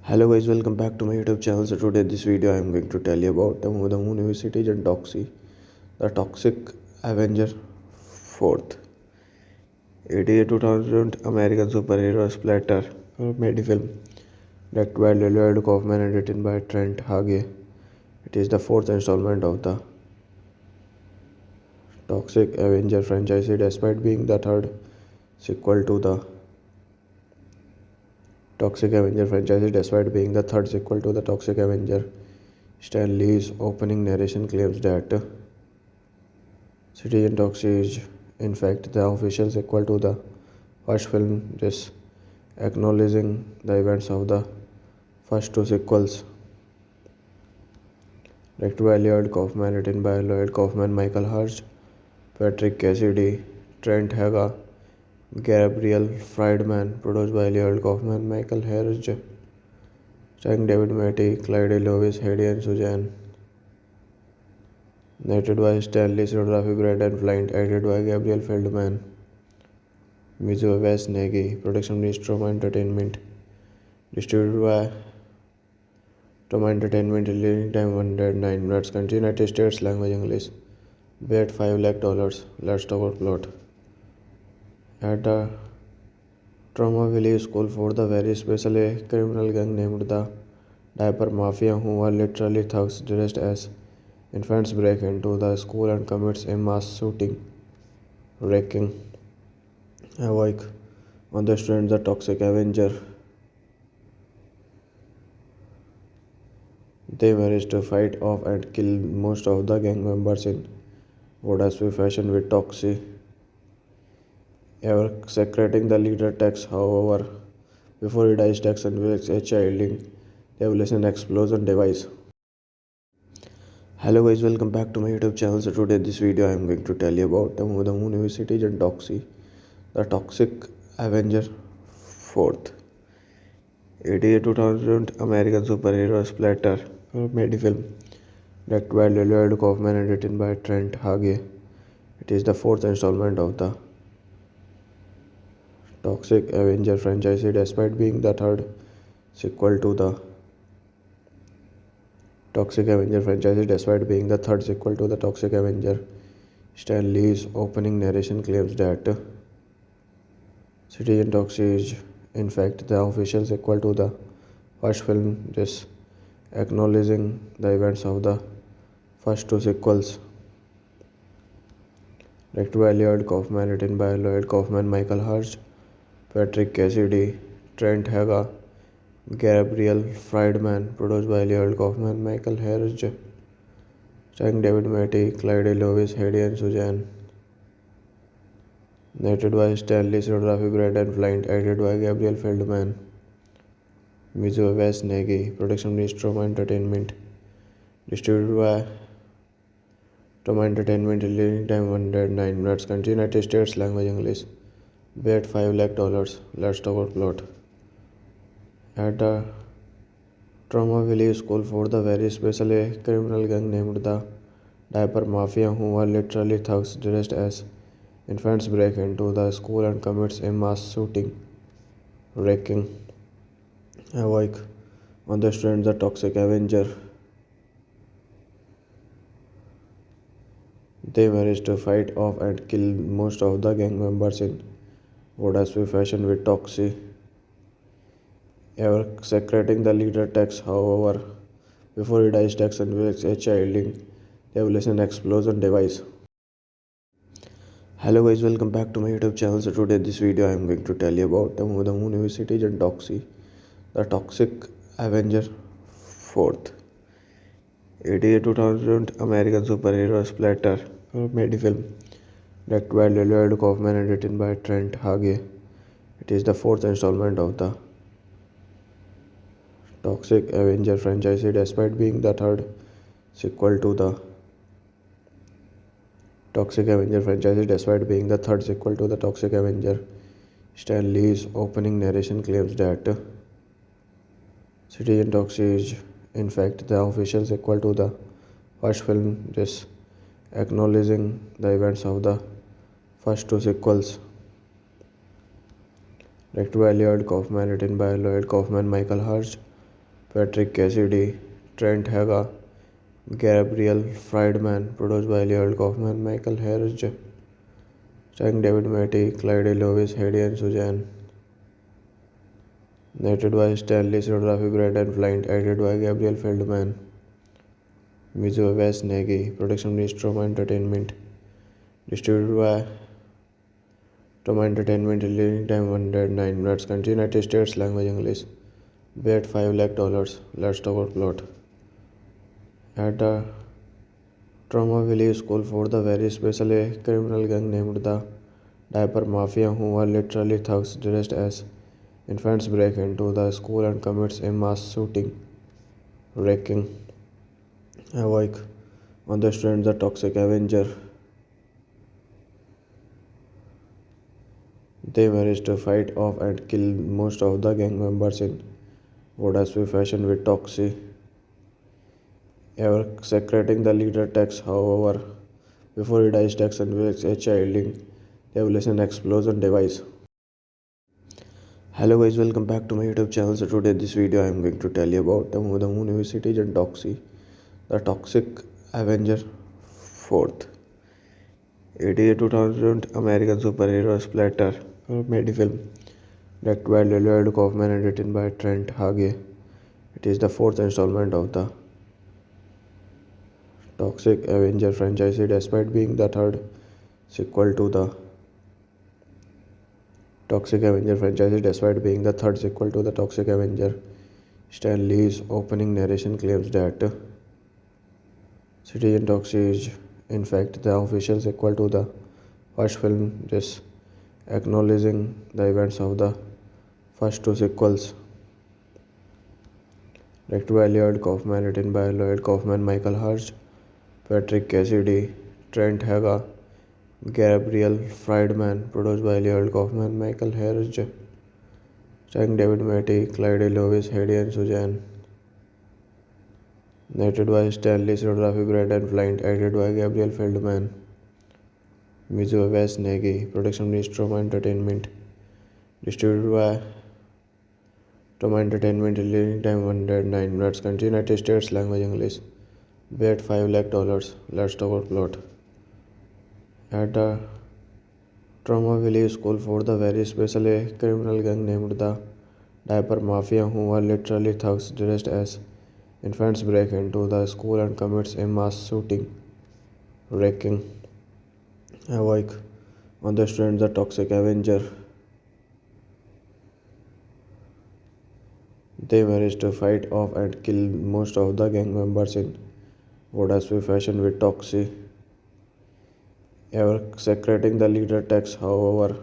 Hello guys, welcome back to my YouTube channel. So today this video I am going to tell you about the movie Citizen Toxie, the Toxic Avenger 4th. It is a 2000 American superhero splatter comedy film directed by Lloyd Kaufman and written by Trent Hage. It is the fourth installment of the Toxic Avenger franchise, despite being the third sequel to the Toxic Avenger franchise, despite being the third sequel to the Toxic Avenger. Stan Lee's opening narration claims that Citizen Toxie is, in fact, the official sequel to the first film, this acknowledging the events of the first two sequels. Directed by Lloyd Kaufman, written by Lloyd Kaufman, Michael Hurst, Patrick Cassidy, Trent Haga, Gabriel Friedman, produced by Lloyd Kaufman, Michael Hurst, starring David Matty, Clyde Lewis, Hedy and Suzanne. Narrated by Stanley Cinematography, Brandon Flint, edited by Gabriel Feldman, music by Wes Nagy, production by Troma Entertainment, distributed by Troma Entertainment, releasing time 109 minutes, country United States, language English, bet $5 lakh. Let's talk about plot. At the Tromaville School for the very special, a criminal gang named the Diaper Mafia, who are literally thugs dressed as infants, break into the school and commits a mass shooting, wreaking havoc on the students. The Toxic Avenger, they manage to fight off and kill most of the gang members in what has been fashion with Toxie, ever secreting the leader Tex. However, before he dies, Tex unveils a chilling revelation explosion device. Hello guys, welcome back to my YouTube channel. So today this video I am going to tell you about the movie Citizen Toxie, the Toxic Avenger 4th. It is a 2000 American superhero splatter comedy film directed by Lloyd Kaufman and written by Trent Hage. It is the fourth installment of the Toxic Avenger franchise, despite being the third sequel to the Toxic Avenger franchise, despite being the third sequel to the Toxic Avenger. Stan Lee's opening narration claims that Citizen Toxie is, in fact, the official sequel to the first film, this acknowledging the events of the first two sequels. Directed by Lloyd Kaufman, written by Lloyd Kaufman, Michael Hurst, Patrick Cassidy, Trent Haga, Gabriel Friedman, produced by Lloyd Kaufman, Michael Hurst, starring David Matty, Clyde Lewis, Hedy and Suzanne. Narrated by Stanley Cinematography, Brandon Flint, edited by Gabriel Feldman, music by Wes Nagy, production by Stroma Entertainment, distributed by Stroma Entertainment, releasing time 109 minutes, country United States, language English, bet $5 lakh. Let's talk about plot. At the Tromaville School for the very special, a criminal gang named the Diaper Mafia, who are literally thugs dressed as infants, break into the school and commits a mass shooting, wreaking havoc on the students. The Toxic Avenger. They manage to fight off and kill most of the gang members in Vodaspi fashion, with Toxie ever secreting the leader Tex. However, before he dies, Tex unveils a chilling revelation explosion device. Hello guys, welcome back to my YouTube channel. So today this video I am going to tell you about the movie Citizen Toxie, the Toxic Avenger 4th. It is a 2000 American superhero splatter comedy film directed by Lloyd Kaufman and written by Trent Hage. It is the fourth installment of the Toxic Avenger franchise, despite being the third sequel to the Toxic Avenger franchise. Despite being the third sequel to the Toxic Avenger, Stan Lee's opening narration claims that Citizen Toxie is in fact the official sequel to the first film, this acknowledging the events of the first two sequels. Directed by Lloyd Kaufman, written by Lloyd Kaufman, Michael Hurst, Patrick Cassidy, Trent Haga, Gabriel Friedman, produced by Lloyd Kaufman, Michael Hurst, starring David Matty, Clyde Lewis, Hedy and Suzanne. Narrated by Stanley Cinematography, Brandon Flint, edited by Gabriel Feldman, music by Wes Nagy, production by Stroma Entertainment, distributed by Stroma Entertainment, releasing time 109 minutes, country United States, language English, bet $5 lakh. Let's talk about plot. At the Tromaville School for the very special, a criminal gang named the Diaper Mafia, who are literally thugs dressed as infants, break into the school and commits a mass shooting, wreaking havoc on the students. The Toxic Avenger. They manage to fight off and kill most of the gang members in Vodaspi fashion, with Toxie ever secreting the leader Tex. However, before he dies, Tex unveils a chilling revelation explosion device. Hello guys, welcome back to my YouTube channel. So today this video I am going to tell you about the movie Citizen Toxie, the Toxic Avenger 4th. It is a 2000 American superhero splatter comedy film directed by Lloyd Kaufman and written by Trent Hage. It is the fourth installment of the Toxic Avenger franchise, despite being the third sequel to the Toxic Avenger franchise. Despite being the third sequel to the Toxic Avenger, Stan Lee's opening narration claims that Citizen Toxie is in fact the official sequel to the first film, this acknowledging the events of the first two sequels. Directed by Lloyd Kaufman, written by Lloyd Kaufman, Michael Hurst, Patrick Cassidy, Trent Haga, Gabriel Friedman, produced by Lloyd Kaufman, Michael Hurst, starring David Matty, Clyde Lewis, Hedy and Suzanne. Narrated by Stanley Cinematography, Brandon Flint, edited by Gabriel Feldman, music by Wes Nagy, production by Stroma Entertainment, distributed by Stroma Entertainment, releasing time 109 minutes, country United States, language English, bet $5 lakh. Let's talk about plot. At the Tromaville School for the very special, a criminal gang named the Diaper Mafia, who are literally thugs dressed as Infants break into the school and commits a mass shooting, wreaking havoc on the students. The Toxic Avenger. They manage to fight off and kill most of the gang members in Vodaswi fashion with Toxie ever secreting the leader Tex. However,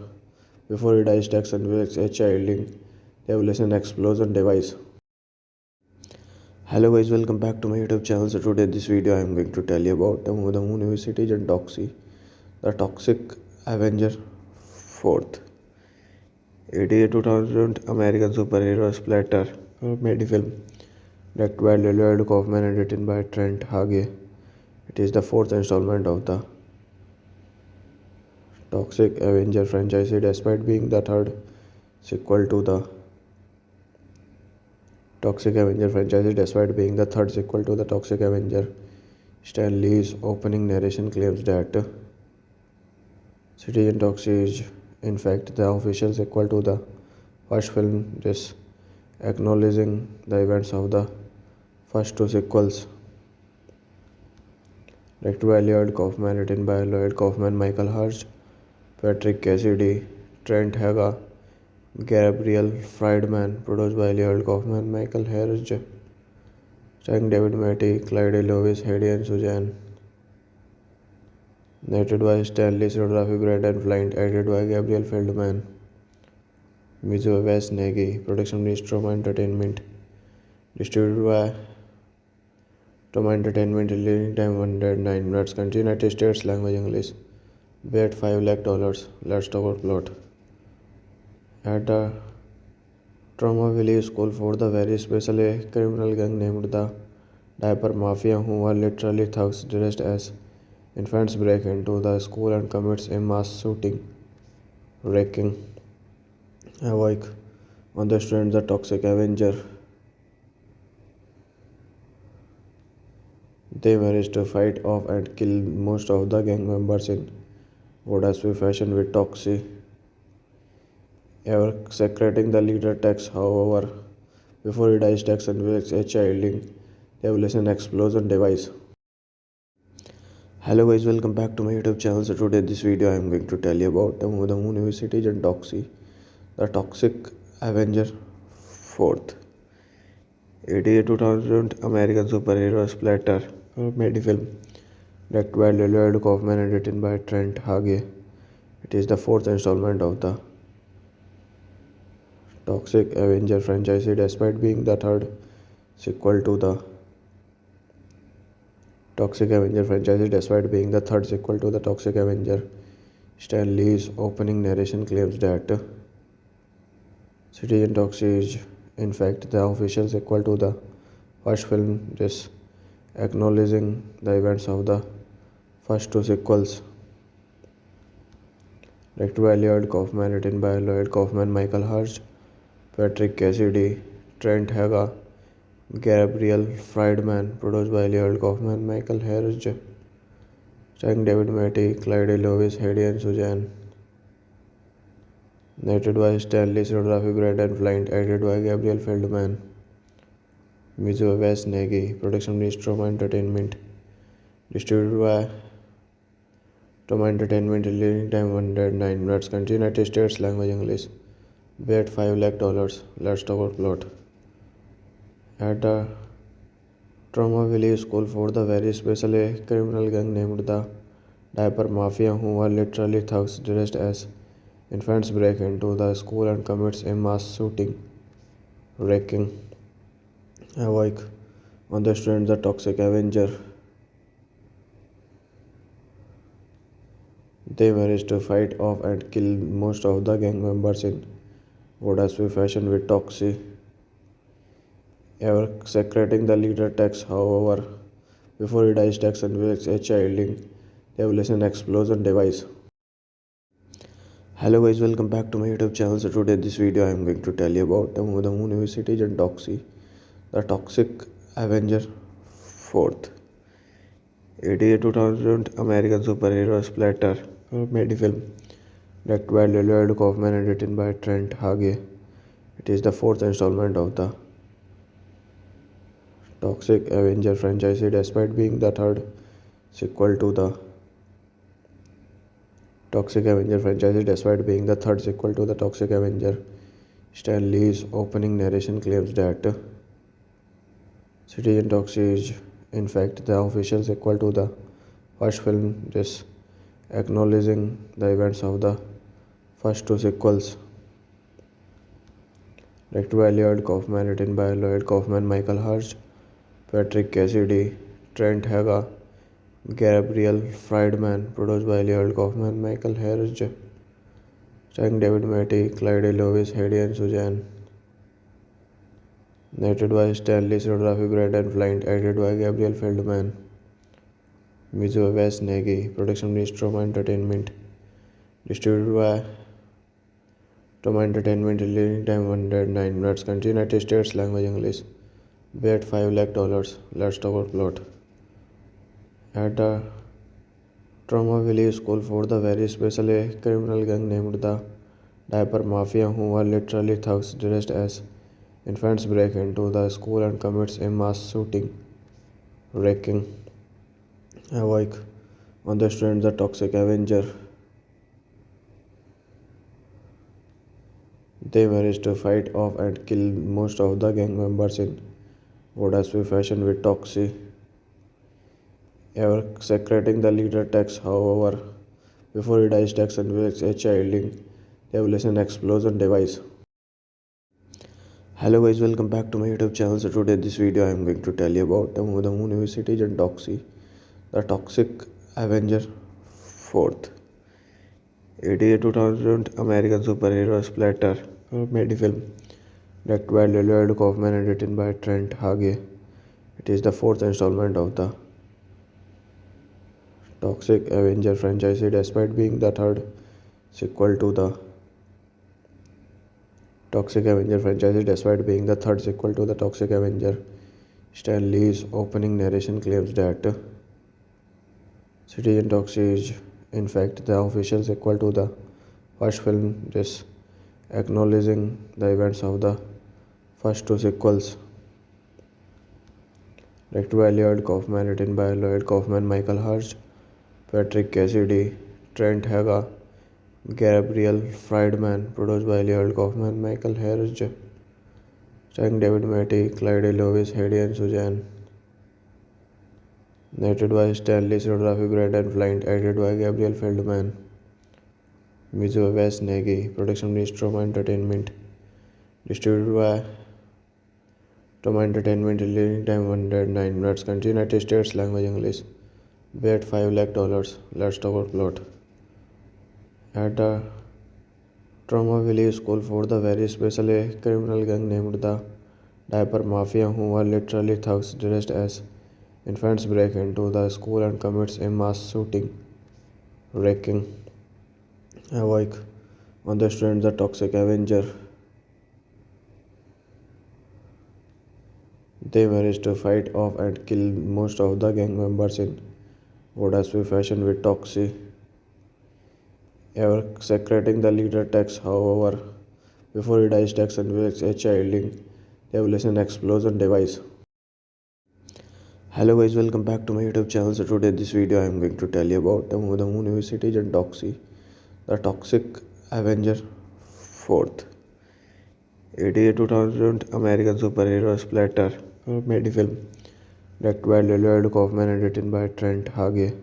before he dies, Tex unveils a chilling revelation explosion device. Hello guys, welcome back to my YouTube channel. So today this video I am going to tell you about the movie Citizen Toxie, the Toxic Avenger 4th. It is a 2000 American superhero splatter comedy film directed by Lloyd Kaufman and written by Trent Hage. It is the fourth installment of the Toxic Avenger franchise, despite being the third sequel to the Toxic Avenger franchise. Despite being the third sequel to the Toxic Avenger, Stan Lee's opening narration claims that Citizen Toxie is in fact the official sequel to the first film, this acknowledging the events of the first two sequels. Directed by Lloyd Kaufman, written by Lloyd Kaufman, Michael Hurst, Patrick Cassidy, Trent Hage, Gabriel Friedman, produced by Lloyd Kaufman, Michael Hurst, starring David Matty, Clyde Lewis, Hedy and Suzanne. Narrated by Stanley Cinematography, Brandon Flint, edited by Gabriel Feldman, Mizo West Nagy, production by Stroma Entertainment, distributed by Stroma Entertainment, releasing time 109 minutes, country United States, language English, bet $5 lakh. Let's talk about plot. At the Tromaville School for the Very Special, a criminal gang named the Diaper Mafia, who are literally thugs dressed as infants, break into the school and commits a mass shooting, wreaking havoc on the students. The Toxic Avenger. They manage to fight off and kill most of the gang members in Vodaswi fashion with Toxie ever secreting the leader Tex. However, before he dies, Tex unveils a chilling revelation explosion device. Hello guys, welcome back to my YouTube channel. So today this video I am going to tell you about the movie Citizen Toxie, the Toxic Avenger 4th. It is a 2000 American superhero splatter comedy film directed by Lloyd Kaufman and written by Trent Hage. It is the fourth installment of the Toxic Avenger franchise, despite being the third sequel to the Toxic Avenger franchise. Despite being the third sequel to the Toxic Avenger, Stan Lee's opening narration claims that Citizen Toxie is in fact the official sequel to the first film, this acknowledging the events of the first two sequels. Directed by Lloyd Kaufman, written by Lloyd Kaufman, Michael Hurst, Patrick Cassidy, Trent Hage, Gabriel Friedman, produced by Lloyd Kaufman, Michael Hurst, starring David Matty, Clyde Lewis, Hedy and Suzanne. Narrated by Stanley Cinematography, Brandon Flint, edited by Gabriel Feldman, Mizo West Nagy, production by Stroma Entertainment, distributed by Stroma Entertainment, releasing time 109 minutes, country United States, language English, bet $5 lakh. Let's talk about plot. At the Tromaville School for the Very Special, a criminal gang named the Diaper Mafia, who are literally thugs dressed as infants, break into the school and commits a mass shooting, wreaking havoc on the students. The Toxic Avenger. They manage to fight off and kill most of the gang members in Vodaswi fashion with Toxie ever secreting the leader Tex. However, before he dies, Tex unveils a chilling revelation explosion device. Hello guys, welcome back to my YouTube channel. So today this video I am going to tell you about the movie Citizen Toxie, the Toxic Avenger 4th. It is a 2000 American superhero splatter comedy film directed by Lloyd Kaufman and written by Trent Hage. It is the fourth installment of the Toxic Avenger franchise, despite being the third sequel to the Toxic Avenger franchise, despite being the third sequel to the Toxic Avenger, Stan Lee's opening narration claims that Citizen Toxic is, in fact, the official sequel to the first film, this acknowledging the events of the first two sequels. Directed by Lloyd Kaufman, written by Lloyd Kaufman, Michael Hurst, Patrick Cassidy, Trent Haga, Gabriel Friedman, produced by Lloyd Kaufman, Michael Hurst, starring David Matty, Clyde Lewis, Hedy and Suzanne. Narrated by Stanley Cinematography, Brandon Flint, edited by Gabriel Feldman, Mizo West Nagy, production by Stroma Entertainment, distributed by Stroma Entertainment, releasing time 109 minutes, country United States, language English, bet $5 lakh. Let's talk about plot. At the Tromaville School for the very special, a criminal gang named the Diaper Mafia, who are literally thugs dressed as infants, break into the school and commits a mass shooting, wreaking havoc on the students. The Toxic Avenger, they manage to fight off and kill most of the gang members in Vodaspi fashion, with Toxie ever secreting the leader Tex. However, before he dies, Tex unveils a chilling revelation explosion device. Hello guys, welcome back to my YouTube channel. So today this video I am going to tell you about the movie Citizen Toxic, the Toxic Avenger 4th. It is a 2000 American superhero splatter comedy film directed by Lloyd Kaufman and written by Trent Hage. It is the fourth installment of the Toxic Avenger franchise, despite being the third sequel to the Toxic Avenger franchise, despite being the third sequel to the Toxic Avenger. Stan Lee's opening narration claims that Citizen Toxic is, in fact, the official sequel to the first film, this acknowledging the events of the first two sequels. Directed by Lloyd Kaufman, written by Lloyd Kaufman, Michael Hurst, Patrick Cassidy, Trent Haga, Gabriel Friedman, produced by Lloyd Kaufman, Michael Hurst, starring David Matty, Clyde Lewis, Hedy and Suzanne. Narrated by Stanley Cinematography, Brandon Flint, edited by Gabriel Feldman, Mizo West Nagy, production by Stroma Entertainment, distributed by Stroma Entertainment, releasing time 109 minutes, country United States, language English, bet $5 lakh. Let's talk about plot. At the Tromaville School for the very special, a criminal gang named the Diaper Mafia, who are literally thugs dressed as infants, break into the school and commits a mass shooting, wreaking havoc on the students. The Toxic Avenger, they manage to fight off and kill most of the gang members in Vodaspi fashion, with Toxie ever secreting the leader Tex. However, before he dies, Tex unveils a chilling revelation explosion device. Hello guys, welcome back to my YouTube channel. So today this video I am going to tell you about the movie Citizen Toxic, the Toxic Avenger 4th. It is a 2000 American superhero splatter comedy film directed by Lloyd Kaufman and written by Trent Hage.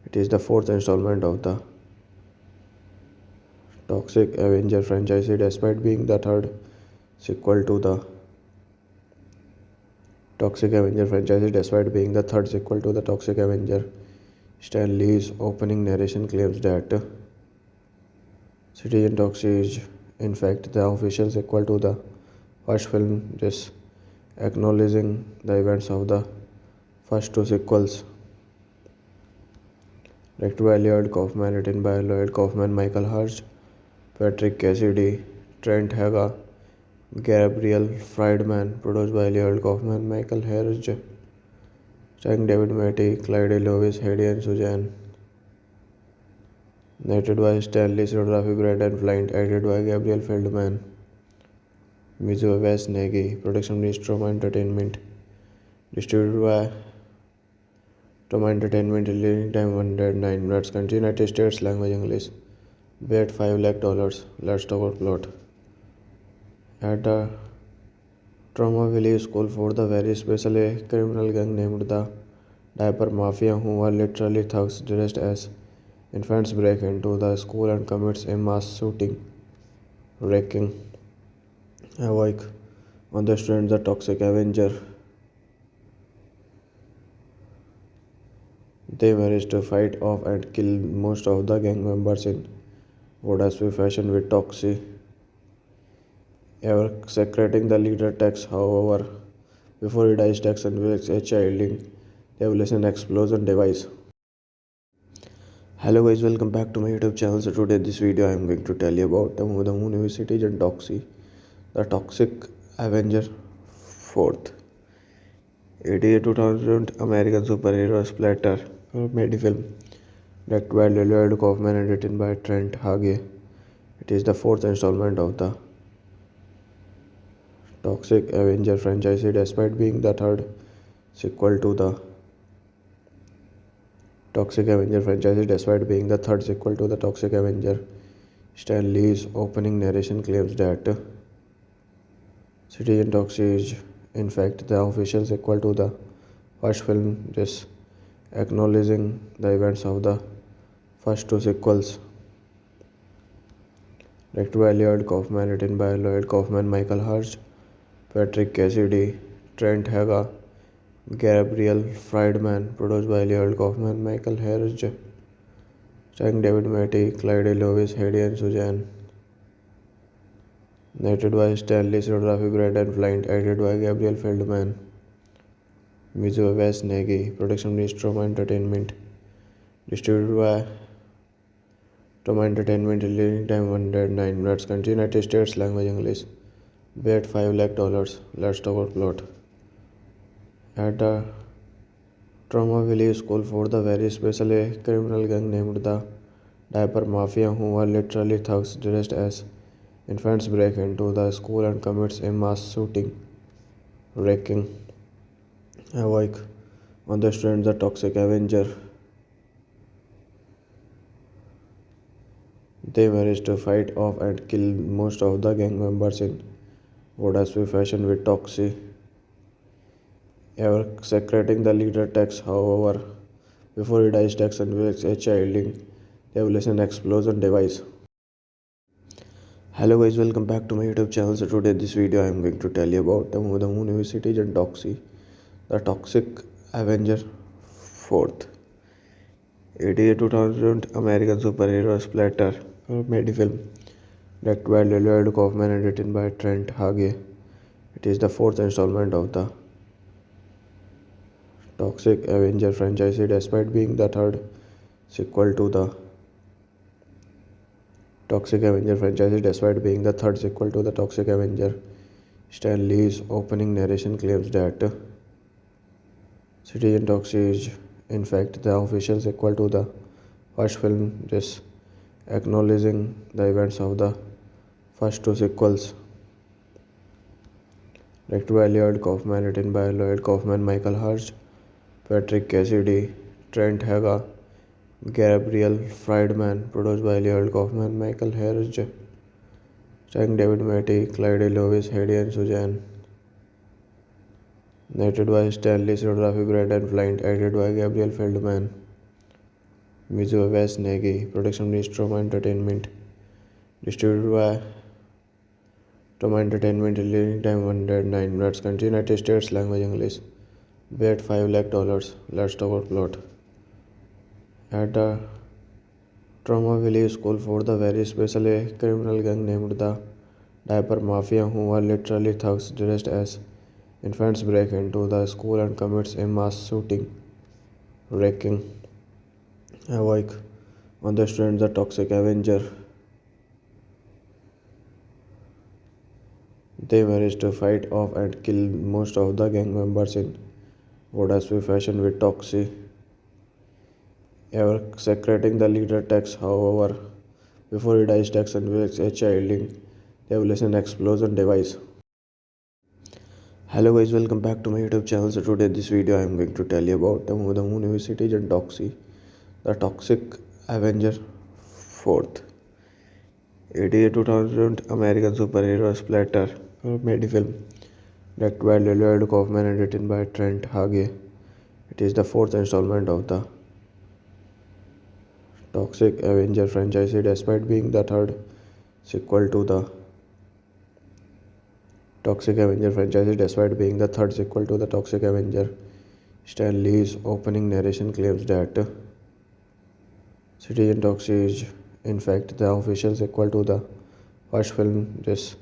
It is the fourth installment of the Toxic Avenger franchise, despite being the third sequel to the Toxic Avenger franchise, despite being the third sequel to the Toxic Avenger. Stan Lee's opening narration claims that Citizen Toxic is, in fact, the official sequel to the first film, this acknowledging the events of the first two sequels. Directed by Lloyd Kaufman, written by Lloyd Kaufman, Michael Hurst, Patrick Cassidy, Trent Haga, Gabriel Friedman, produced by Lloyd Kaufman, Michael Hurst, starring David Matty, Clyde Lewis, Hedy and Suzanne. Narrated by Stanley Cinematography, Brandon Flint, edited by Gabriel Feldman, Mizo West Nagy, production by Stroma Entertainment, distributed by Tom Entertainment, releasing time 109 minutes. Country United States, language English. Bet $5 lakh. Let's talk about plot. At a Trauma Valley School for the very special, a criminal gang named the Diaper Mafia, who are literally thugs dressed as infants, break into the school and commits a mass shooting, wreaking havoc on the students. The Toxic Avenger. They manage to fight off and kill most of the gang members in what has been fashion with Toxie. Ever secreting the leader Tex, however, before he dies, Tex unveils a chilling revelation explosion device. Hello guys, welcome back to my YouTube channel. So today this video I am going to tell you about the movie Citizen Toxie, the Toxic Avenger 4th. It is a 2000 American superhero splatter comedy film directed by Lloyd Kaufman and written by Trent Hage. It is the fourth installment of the Toxic Avenger franchise, despite being the third sequel to the Toxic Avenger franchise. Despite being the third sequel to the Toxic Avenger, Stan Lee's opening narration claims that Citizen Toxie is in fact the official sequel to the first film, this acknowledging the events of the first two sequels. Directed by Lloyd Kaufman, written by Lloyd Kaufman, Michael Hurst, Patrick Cassidy, Trent Hage, Gabriel Friedman, produced by Lloyd Kaufman, Michael Hurst, starring David Matty, Clyde Lewis, Hedy and Suzanne. Narrated by Stanley Cinematography, Brandon Flint, edited by Gabriel Feldman, music by Wes Nagy, production by Trauma Entertainment, distributed by Trauma Entertainment, releasing time 109 minutes. Country United States, language English. Bet $5 lakh. Let's talk about plot. At a Trauma Valley School for the very special, a criminal gang named the Diaper Mafia, who are literally thugs dressed as infants, break into the school and commits a mass shooting, wreaking havoc on the students. The Toxic Avenger. They manage to fight off and kill most of the gang members in what has been fashion with Toxie. Ever secreting the leader Tex, however, before he dies, Tex unveils a chilling revelation explosion device. Hello guys, welcome back to my YouTube channel. So today this video I am going to tell you about the movie Citizen Toxie, the Toxic Avenger 4th. It is a 2000 American superhero splatter comedy film directed by Lloyd Kaufman and written by Trent Hage. It is the fourth installment of the Toxic Avenger franchise, despite being the third sequel to the Toxic Avenger franchise. Despite being the third sequel to the Toxic Avenger, Stan Lee's opening narration claims that Citizen Toxie is in fact the official sequel to the first film, this acknowledging the events of the first two sequels. Directed by Lloyd Kaufman, written by Lloyd Kaufman, Michael Hurst, Patrick Cassidy, Trent Hage, Gabriel Friedman, produced by Lloyd Kaufman, Michael Hurst, starring David Matty, Clyde Lewis, Hedy and Suzanne. Narrated by Stanley Cinematography, Brandon Flint, edited by Gabriel Feldman, music by Wes Nagy, production by Trauma Entertainment, distributed by Trauma Entertainment, releasing time 109 minutes. Country United States, language English. Bet $5 lakh. Let's talk about plot. At a Trauma Valley School for the very special, a criminal gang named the Diaper Mafia, who are literally thugs dressed as infants, break into the school and commits a mass shooting, wreaking havoc on the students. The Toxic Avenger. They manage to fight off and kill most of the gang members in what has been fashion with Toxie. Ever secreting the leader Tex, however, before he dies, Tex unveils a chilling revelation explosion device. Hello guys, welcome back to my YouTube channel. So today this video I am going to tell you about the movie Citizen Toxie, the Toxic Avenger 4th. It is a 2000 American superhero splatter comedy film directed by Lloyd Kaufman and written by Trent Hage. It is the fourth installment of the Toxic Avenger franchise, despite being the third sequel to the Toxic Avenger franchise, despite being the third sequel to the Toxic Avenger. Stan Lee's opening narration claims that Citizen Toxie is, in fact, the official sequel to the first film, this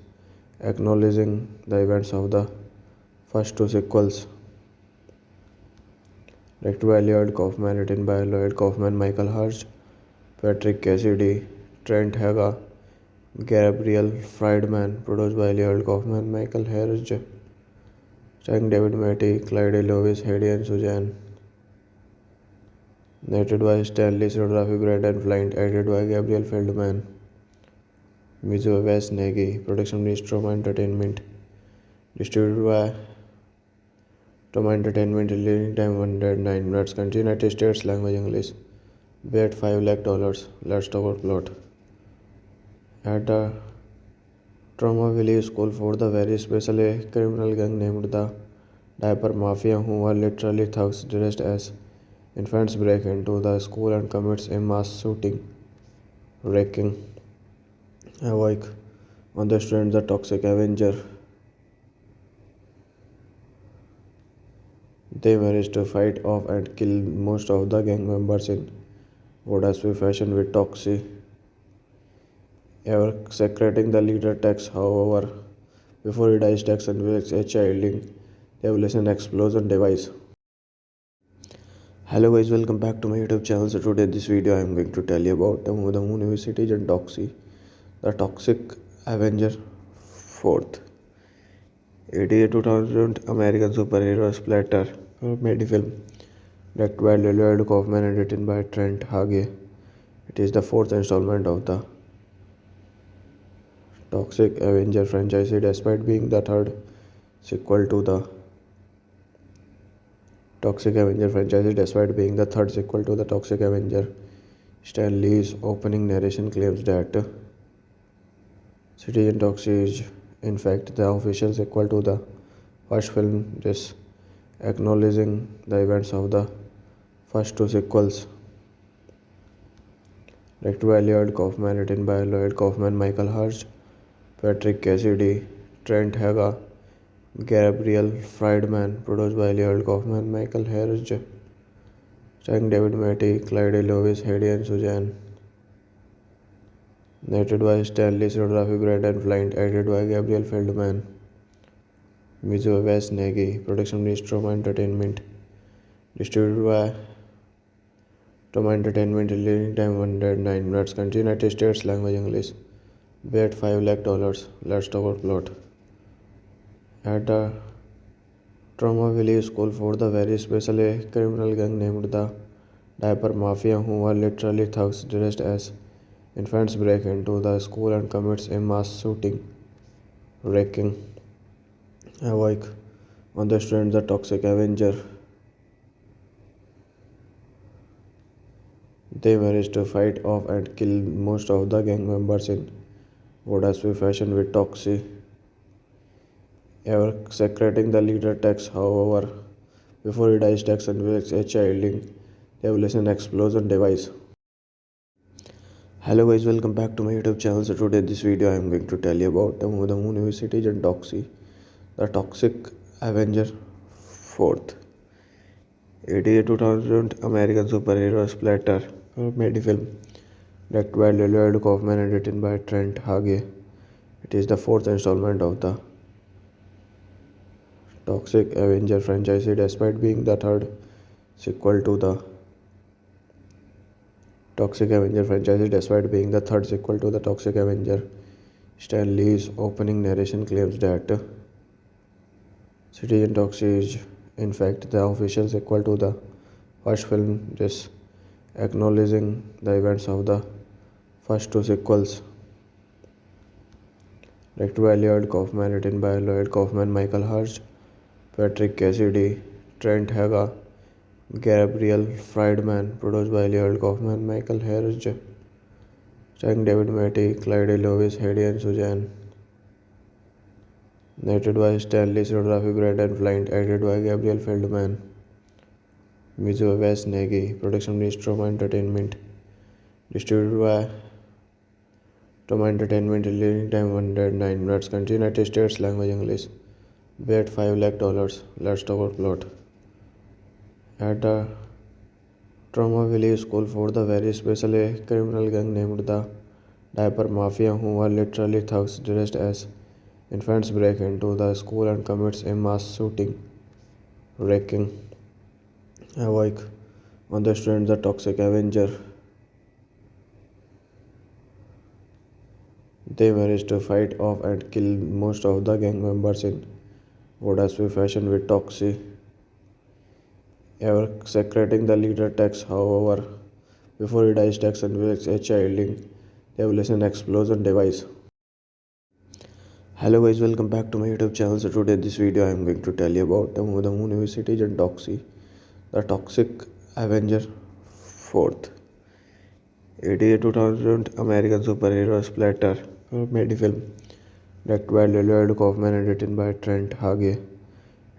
acknowledging the events of the first two sequels. Directed by Lloyd Kaufman, written by Lloyd Kaufman, Michael Hurst, Patrick Cassidy, Trent Haga, Gabriel Friedman, produced by Lloyd Kaufman, Michael Hurst, starring David Matty, Clyde Lewis, Hedy and Suzanne. Narrated by Stanley Cinematography, Brandon Flint, edited by Gabriel Feldman, Mizo West Nagy, production by Stroma Entertainment, distributed by Stroma Entertainment, releasing time 109 minutes, country United States, language English, bet $5 lakh. Let's talk about plot. At the Tromaville School for the very special, a criminal gang named the Diaper Mafia, who are literally thugs dressed as infants, break into the school and commits a mass shooting, wreaking havoc on the students. The Toxic Avenger, they manage to fight off and kill most of the gang members in Vodaspi fashion, with Toxie ever secreting the leader Tex. However, before he dies, Tex unveils a chilling revelation explosion device. Hello guys, welcome back to my YouTube channel. So today this video I am going to tell you about the movie Citizen Toxie, the Toxic Avenger 4th. It is a 2000 American superhero splatter comedy film directed by Lloyd Kaufman and written by Trent Hage. It is the fourth installment of the Toxic Avenger franchise, despite being the third sequel to the Toxic Avenger franchise, despite being the third sequel to the Toxic Avenger. Stan Lee's opening narration claims that Citizen Toxie is, in fact, the official sequel to the first film, this acknowledging the events of the first two sequels. Directed by Lloyd Kaufman, written by Lloyd Kaufman, Michael Hurst, Patrick Cassidy, Trent Haga, Gabriel Friedman, produced by Lloyd Kaufman, Michael Hurst, starring David Matty, Clyde Lewis, Hedy and Suzanne. Narrated by Stanley Cinematography, Brandon Flint, edited by Gabriel Feldman, Mizo West Nagy, production by Stroma Entertainment, distributed by Stroma Entertainment, releasing time 109 minutes, country United States, language English, bet $5 lakh. Let's talk about plot. At the Tromaville School for the very special, a criminal gang named the Diaper Mafia, who are literally thugs dressed as infants, break into the school and commits a mass shooting, wreaking havoc on the students. The Toxic Avenger, they manage to fight off and kill most of the gang members in Vodaspi fashion, with Toxie ever secreting the leader Tex. However, before he dies, Tex unveils a chilling revelation explosion device. Hello guys, welcome back to my YouTube channel. So today this video I am going to tell you about the movie Citizen Toxie, the Toxic Avenger 4th. It is a 2000 American superhero splatter comedy film directed by Lloyd Kaufman and written by Trent Hage. It is the fourth installment of the Toxic Avenger franchise, despite being the third sequel to the Toxic Avenger franchise, despite being the third sequel to the Toxic Avenger. Stan Lee's opening narration claims that Citizen Toxie is, in fact, the official sequel to the first film, this acknowledging the events of the first two sequels. Directed by Lloyd Kaufman, written by Lloyd Kaufman, Michael Hurst, Patrick Cassidy, Trent Haga, Gabriel Friedman, produced by Leonard Kaufman, Michael Harris, starring David Matty, Clyde Lewis, Hedy and Suzanne. Narrated by Stanley, cinematography Brandon Flint, edited by Gabriel Feldman, music by Wes Nagy, production by Troma Entertainment, distributed by Troma Entertainment, releasing time 109 minutes, country United States, language English, bet $5 lakh. Let's talk about plot. At the Trauma Valley School for the very special a criminal gang named the Diaper Mafia, who are literally thugs dressed as infants, break into the school and commits a mass shooting, wreaking havoc on the students. The Toxic Avenger. They manage to fight off and kill most of the gang members in Vodaswi fashion, with Toxie ever secreting the leader Tex. However, before he dies, Tex unveils a chilling revelation explosion device. Hello guys, welcome back to my YouTube channel. So today this video I am going to tell you about the movie Citizen Toxie, the Toxic Avenger 4th. It is a 2000 American superhero splatter comedy film directed by Leonard Kaufman and written by Trent Hage.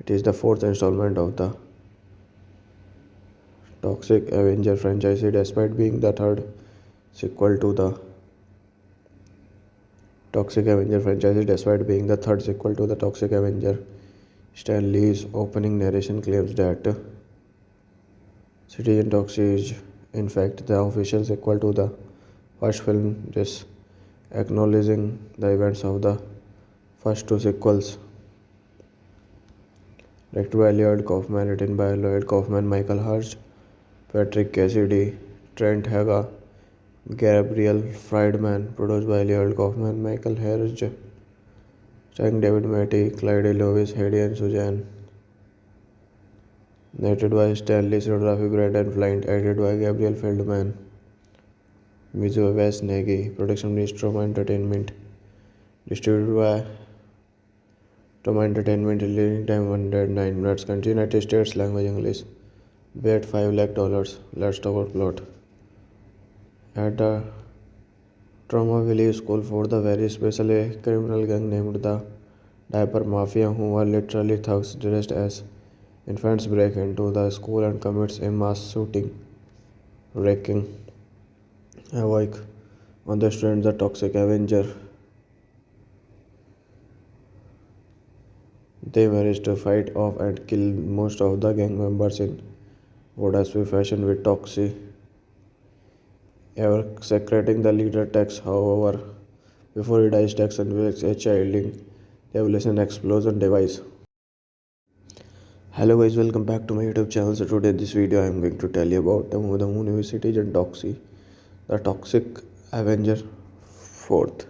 It is the fourth installment of the Toxic Avenger franchise, despite being the third sequel to the Toxic Avenger franchise. Despite being the third sequel to the Toxic Avenger, Stan Lee's opening narration claims that Citizen Toxie is in fact the official sequel to the first film, this acknowledging the events of the first two sequels. Directed by Lloyd Kaufman, written by Lloyd Kaufman, Michael Hurst, Patrick Cassidy, Trent Haga, Gabriel Friedman, produced by Lloyd Kaufman, Michael Harris, starring David Matty, Clyde Lewis, Hedy and Suzanne. Narrated by Stanley, cinematography Brandon Flint, edited by Gabriel Feldman, music by Wes Nagy, production by Troma Entertainment, distributed by Troma Entertainment, releasing time 109 minutes, country United States, language English, bet $5 lakh. Let's talk about plot. At the Trauma Valley School for the very special a criminal gang named the Diaper Mafia, who are literally thugs dressed as infants, break into the school and commits a mass shooting, wreaking havoc on the students. The Toxic Avenger. They manage to fight off and kill most of the gang members in Vodaswi fashion, with Toxie ever secreting the leader Tex. However, before he dies, Tex unveils a chilling revelation explosion device. Hello guys, welcome back to my YouTube channel. So today this video I am going to tell you about the movie Citizen Toxie, the Toxic Avenger 4th.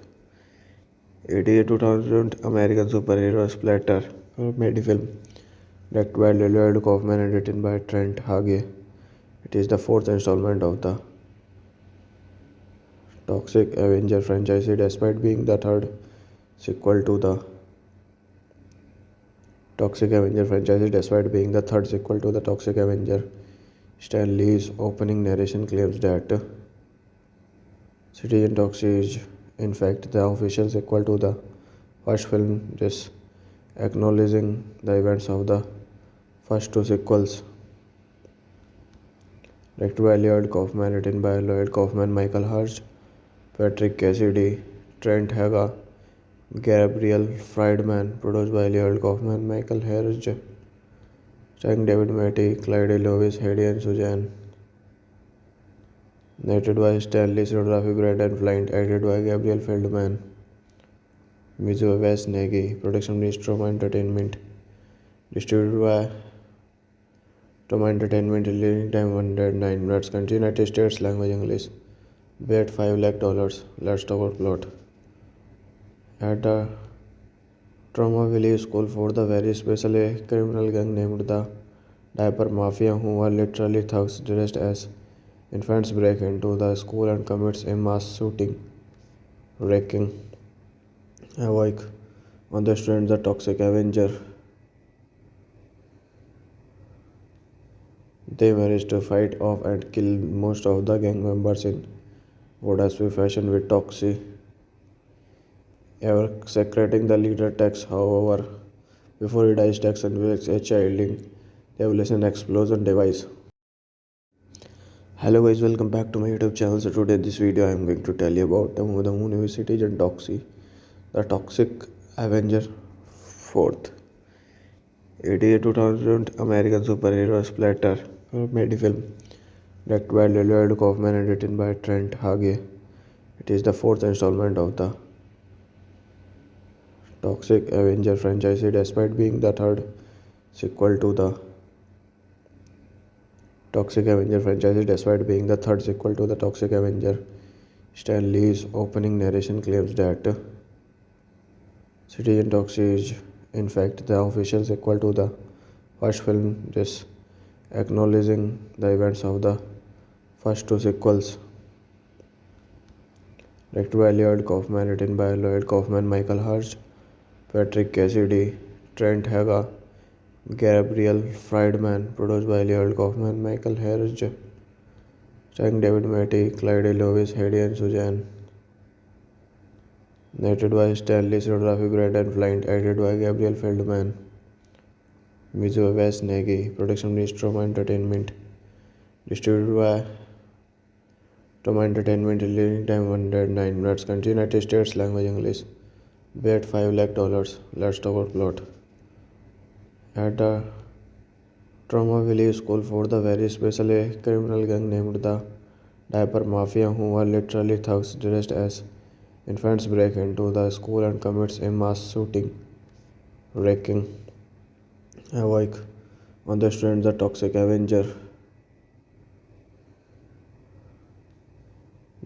It is a 2000 American superhero splatter comedy film directed by Leonard Kaufman and written by Trent Hage. It is the fourth installment of the Toxic Avenger franchise, despite being the third sequel to the Toxic Avenger franchise. Despite being the third sequel to the Toxic Avenger, Stan Lee's opening narration claims that Citizen Toxie is in fact the official sequel to the first film, this acknowledging the events of the first two sequels. Directed by Lloyd Kaufman, written by Lloyd Kaufman, Michael Hurst, Patrick Cassidy, Trent Haga, Gabriel Friedman, produced by Lloyd Kaufman, Michael Harris, starring David Matty, Clyde Lewis, Hedy and Suzanne. Narrated by Stanley, cinematography Brandon Flint, edited by Gabriel Feldman, music by Wes Nagy, production by Troma Entertainment, distributed by Troma Entertainment, releasing time 109 minutes, country United States, language English, bet $5 lakh. Let's talk about plot. At the Trauma Valley School for the very special a criminal gang named the Diaper Mafia, who are literally thugs dressed as infants, break into the school and commits a mass shooting, wreaking havoc on the students. The Toxic Avenger. They managed to fight off and kill most of the gang members in Vodasui fashion with Toxie ever secreting the leader Tex. However, before he dies, Tex unveils a chilling revelation explosion device. Hello guys, welcome back to my YouTube channel. So today this video I am going to tell you about the movie Citizen Toxie, the Toxic Avenger 4th. It is a 2000 American superhero splatter comedy film directed by Lloyd Kaufman and written by Trent Hage. It is the fourth installment of the Toxic Avenger franchise, despite being the third sequel to the Toxic Avenger franchise, despite being the third sequel to the Toxic Avenger. Stan Lee's opening narration claims that Citizen Toxie is in fact the official sequel to the first film, this acknowledging the events of the first two sequels. Directed by Lloyd Kaufman, written by Lloyd Kaufman, Michael Hurst, Patrick Cassidy, Trent Hage, Gabriel Friedman, produced by Lloyd Kaufman, Michael Hurst, starring David Matty, Clyde Lewis, Hedy and Suzanne. Narrated by Stanley Cinematography Brandon Flint, edited by Gabriel Feldman, Mizo West Nagy, production by Stroma Entertainment, distributed by Stroma Entertainment, releasing time 109 minutes, country United States, language English, bet $5 lakh. Let's talk about plot. At the Tromaville School for the very special, a criminal gang named the Diaper Mafia, who are literally thugs dressed as infants, break into the school and commits a mass shooting, wreaking havoc on the students. The Toxic Avenger.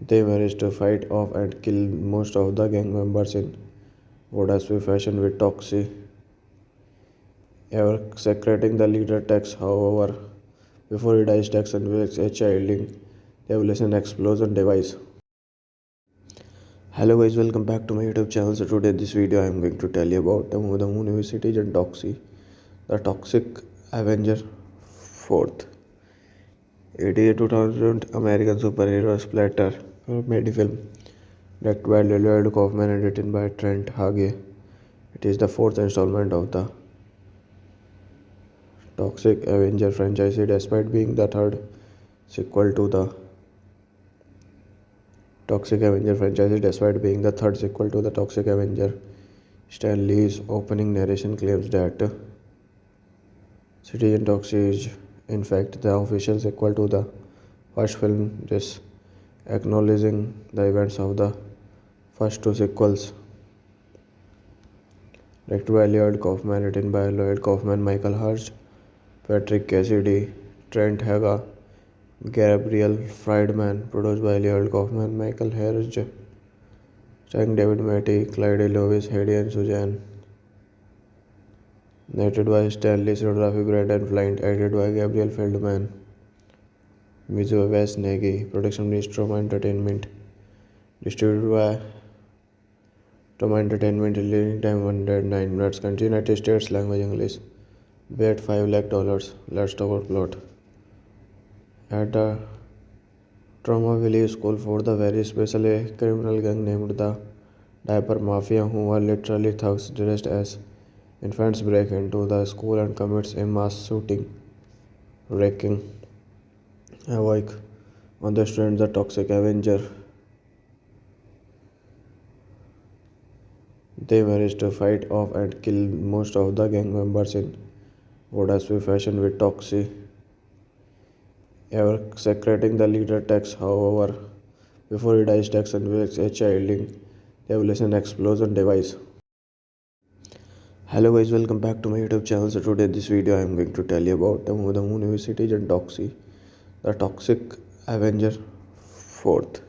They managed to fight off and kill most of the gang members in Vodasui fashion with Toxie ever secreting the leader Tex. However, before he dies, Tex unveils a chilling revelation explosion device. Hello guys, welcome back to my YouTube channel. So today this video I am going to tell you about the movie Citizen Toxie, the Toxic Avenger 4th. It is a 2000 American superhero splatter comedy film directed by Lloyd Kaufman and written by Trent Hage. It is the fourth installment of the Toxic Avenger franchise, despite being the third sequel to the Toxic Avenger franchise, despite being the third sequel to the Toxic Avenger. Stan Lee's opening narration claims that Citizen Toxie is in fact the official sequel to the first film, this acknowledging the events of the first two sequels. Directed by Lloyd Kaufman, written by Lloyd Kaufman, Michael Hurst, Patrick Cassidy, Trent Hage, Gabriel Friedman, produced by Lloyd Kaufman, Michael Hurst, starring David Matty, Clyde Lewis, Hedy and Suzanne. Narrated by Stanley Cinematography Brandon Flint, edited by Gabriel Feldman, Mizo West Nagy, production by Stroma Entertainment, distributed by Stroma Entertainment, releasing time 109 minutes, country United States, language English, bet $5 lakh. Let's talk about plot. At the Tromaville School for the very special, a criminal gang named the Diaper Mafia, who are literally thugs dressed as infants, break into the school and commits a mass shooting, wreaking havoc on the students. The Toxic Avenger. They managed to fight off and kill most of the gang members in Vodasui fashion with Toxie ever secreting the leader Tex. However, before he dies, Tex unveils a chilling revelation explosion device. Hello guys, welcome back to my YouTube channel. So today this video I am going to tell you about the movie Citizen Toxie, the Toxic Avenger 4th.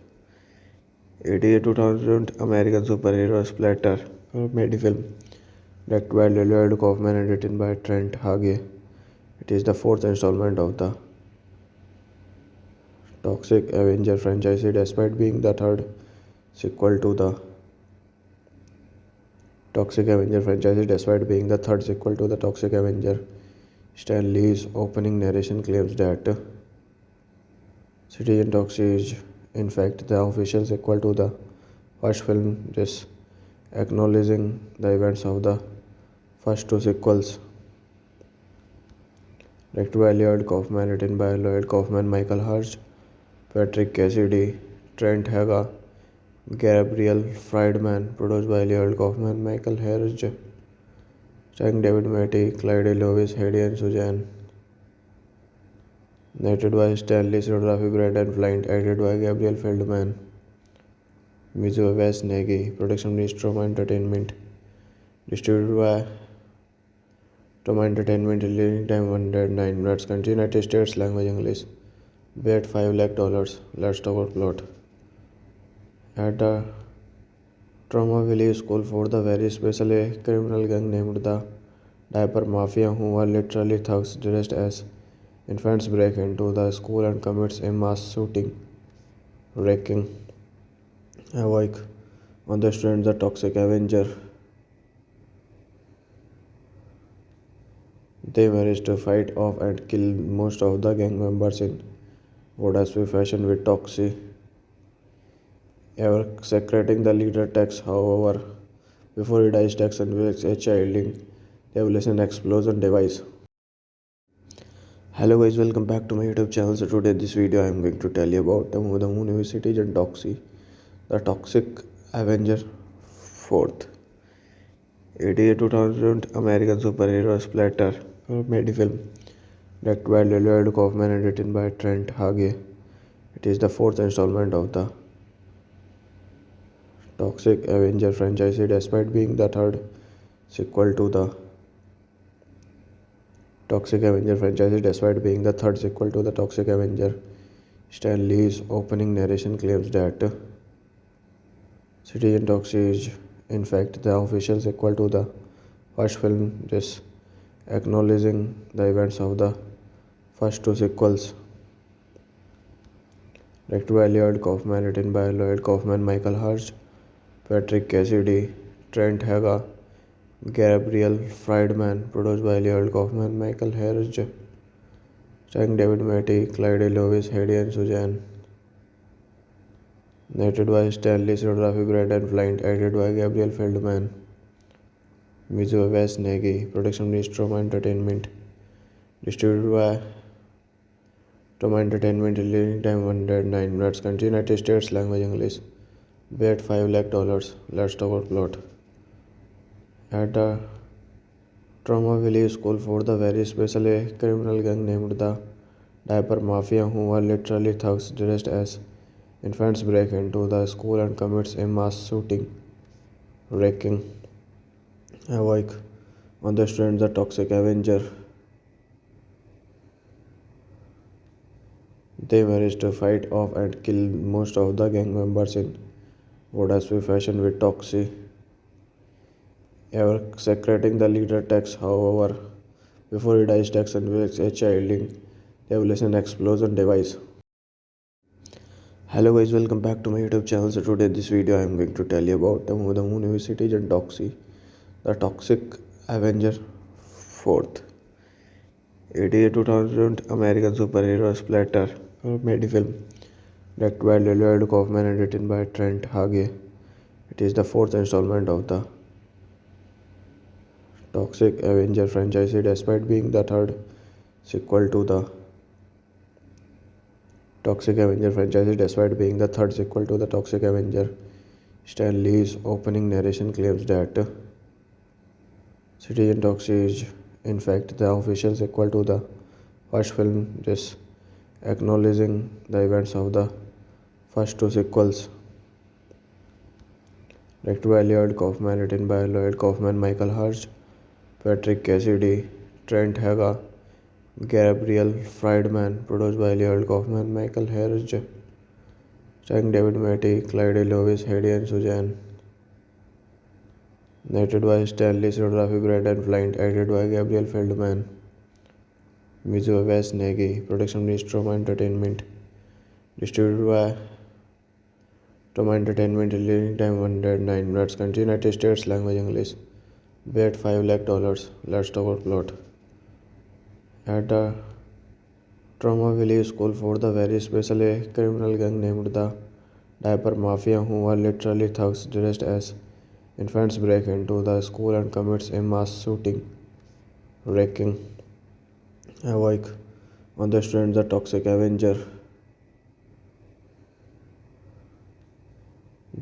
It is a 2000 American superhero splatter comedy film directed by Lloyd Kaufman and written by Trent Hage. It is the fourth installment of the Toxic Avenger franchise, despite being the third sequel to the Toxic Avenger franchise, despite being the third sequel to the Toxic Avenger. Stan Lee's opening narration claims that Citizen Talks is, in fact, the official sequel to the first film, this acknowledging the events of the first two sequels. Directed by Lloyd Kaufman, written by Lloyd Kaufman, Michael Hurst, Patrick Cassidy, Trent Haga, Gabriel Friedman, produced by Lloyd Kaufman, Michael Hurst, starring David Matty, Clyde Lewis, Hedy and Suzanne. Narrated by Stanley cinematography Brandon Flint, edited by Gabriel Feldman, music by Wes Nagy, production by Stroma Entertainment, distributed by Stroma Entertainment, releasing time 109 minutes, country United States, language English, bet $5 lakh. Let's talk about plot. At the Trauma Valley School for the very special, a criminal gang named the Diaper Mafia, who are literally thugs dressed as infants, break into the school and commits a mass shooting, wreaking havoc on the students. The Toxic Avenger. They manage to fight off and kill most of the gang members in Vodaspi fashion, with Toxie ever secreting the leader Tex. However, before he dies, Tex unveils a chilling revelation explosion device. Hello guys, welcome back to my YouTube channel. So today this video I am going to tell you about the movie Citizen Toxie, the Toxic Avenger 4th. It is a 2000 American superhero splatter comedy film directed by Lloyd Kaufman and written by Trent Hage. It is the fourth installment of the Toxic Avenger franchise, despite being the third sequel to the Toxic Avenger franchise. Despite being the third sequel to the Toxic Avenger, Stan Lee's opening narration claims that Citizen Talks is, in fact, the official sequel to the first film, this acknowledging the events of the first two sequels. Directed by Lloyd Kaufman, written by Lloyd Kaufman, Michael Hurst, Patrick Cassidy, Trent Haga, Gabriel Friedman, produced by Lloyd Kaufman, Michael Hurst, starring David Matty, Clyde Lewis, Hedy and Suzanne. Narrated by Stanley cinematography Brandon Flint, edited by Gabriel Feldman, music by Wes Nagy, production by Stroma Entertainment, distributed by Stroma Entertainment, releasing time 109 minutes, country United States, language English, bet $5 lakh. Let's talk about plot. At the Trauma Valley School for the very special, a criminal gang named the Diaper Mafia, who are literally thugs dressed as infants, break into the school and commits a mass shooting, wreaking havoc on the students. The Toxic Avenger. They manage to fight off and kill most of the gang members in Vodaspi fashion, with Toxie ever secreting the leader Tex. However, before he dies, Tex unveils a chilling revelation explosion device. Hello guys, welcome back to my YouTube channel. So today this video I am going to tell you about the movie Citizen Toxie, the Toxic Avenger 4th. It is a 2000 American superhero splatter comedy film directed by Lloyd Kaufman and written by Trent Hage. It is the fourth installment of the Toxic Avenger franchise, despite being the third sequel to the Toxic Avenger franchise. Despite being the third sequel to the Toxic Avenger, Stan Lee's opening narration claims that Citizen Talks is, in fact, the official sequel to the first film, this acknowledging the events of the first two sequels. Directed by Lloyd Kaufman, written by Lloyd Kaufman, Michael Hurst, Patrick Cassidy, Trent Haga, Gabriel Friedman, produced by Lloyd Kaufman, Michael Hurst, starring David Matty, Clyde Lewis, Hedy and Suzanne. Narrated by Stanley cinematography Brandon Flint, edited by Gabriel Feldman, music by Wes Nagy, production by Stroma Entertainment, distributed by Stroma Entertainment, releasing time 109 minutes, country United States, language English, bet $5 lakh. Let's talk about plot. at a Tromaville school for the very special a criminal gang named the Diaper Mafia, who are literally thugs dressed as infants, break into the school and commits a mass shooting, wreaking havoc on the students. The Toxic Avenger.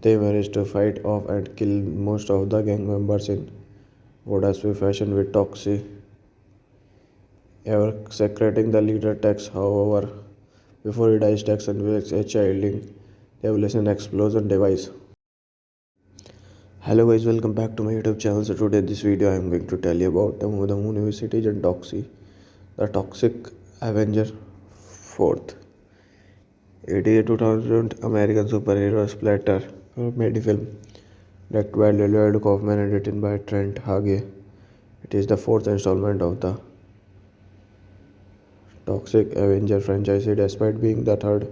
They managed to fight off and kill most of the gang members in Vodaswi fashion with Toxie ever secreting the leader Tex. However, before he dies, Tex unveils a chilling revelation explosion device. Hello guys, welcome back to my YouTube channel. So today this video I am going to tell you about the movie Citizen Toxie, the Toxic Avenger 4th. It is a 2000 American superhero splatter comedy film directed by Lloyd Kaufman and written by Trent Hage. It is the fourth installment of the Toxic Avenger franchise, despite being the third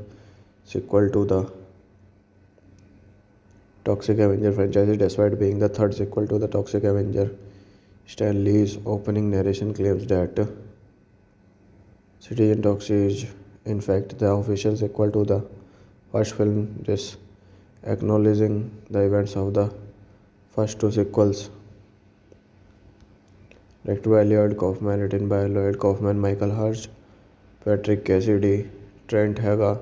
sequel to the Toxic Avenger franchise, despite being the third sequel to the Toxic Avenger. Stan Lee's opening narration claims that Citizen Toxie is in fact the official sequel to the first film, this acknowledging the events of the first two sequels. Directed by Lloyd Kaufman, written by Lloyd Kaufman, Michael Hurst, Patrick Cassidy, Trent Hage,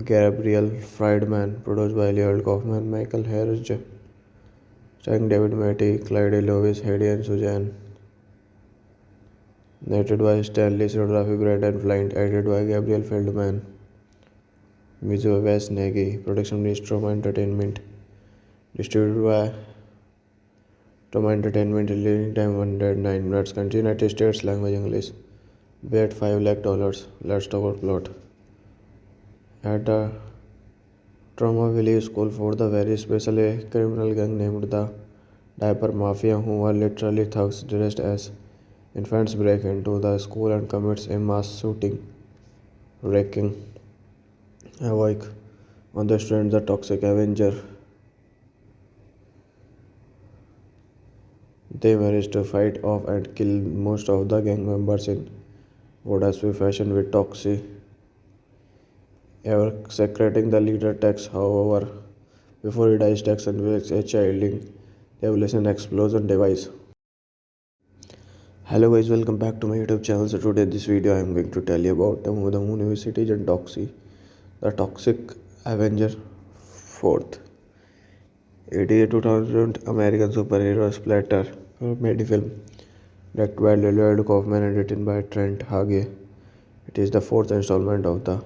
Gabriel Friedman, produced by Lloyd Kaufman, Michael Hurst, starring David Matty, Clyde Lewis, Heidi and Suzanne. Narrated by Stanley Cinematography, Brandon Flint, edited by Gabriel Feldman, Mizo West Nagy, production by Stroma Entertainment, distributed by Stroma Entertainment, releasing time 109 minutes, country United States, language English, bet $5 lakh. Let's talk about plot. At a Tromaville school for the very special a criminal gang named the Diaper Mafia, who are literally thugs dressed as infants, break into the school and commits a mass shooting, wreaking havoc on the students. The Toxic Avenger. They managed to fight off and kill most of the gang members in Vodaswi fashion with Toxie ever secreting the leader Tex. However, before he dies, Tex unveils a chilling revelation explosion device. Hello guys, welcome back to my YouTube channel. So today this video I am going to tell you about the movie Citizen Toxie, the Toxic Avenger 4th. It is a 2000 American superhero splatter comedy film directed by Lloyd Kaufman and written by Trent Hage. It is the fourth installment of the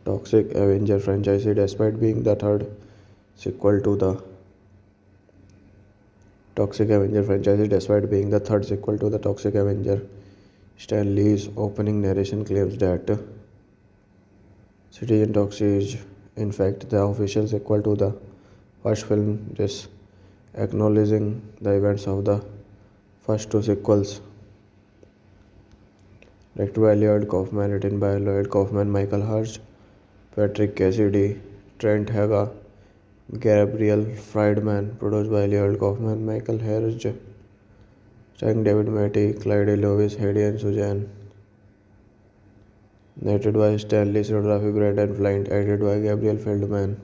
Toxic Avenger franchise, despite being the third sequel to the Toxic Avenger franchise, despite being the third sequel to the Toxic Avenger. Stan Lee's opening narration claims that Citizen Toxie is in fact the official sequel to the first film, this acknowledging the events of the first two sequels. Directed by Lloyd Kaufman, written by Lloyd Kaufman, Michael Hurst, Patrick Cassidy, Trent Hage, Gabriel Friedman, produced by Lloyd Kaufman, Michael Hurst, starring David Matty, Clyde Lewis, Heidi and Suzanne. Narrated by Stanley Cinematography, Brandon Flint, edited by Gabriel Feldman,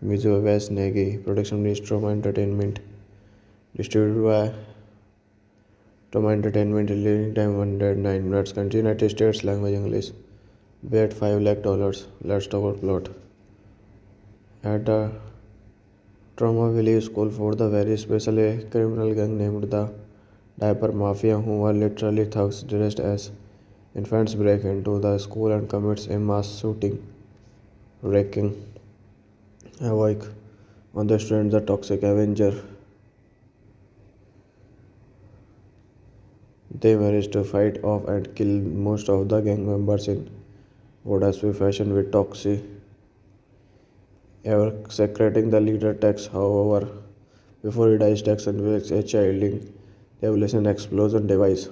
Mizo West Nagy, production by Stroma Entertainment, distributed by Stroma Entertainment, releasing time 109 minutes, country United States, language English, bet $5 lakh. Let's talk about plot. At a Tromaville school for the very special a criminal gang named the Diaper Mafia, who are literally thugs dressed as infants, break into the school and commits a mass shooting, wreaking havoc on the students. The Toxic Avenger. They managed to fight off and kill most of the gang members in Vodaswi fashion with Toxie ever secreting the leader Tex. However, before he dies, Tex unveils a chilling revelation explosion device.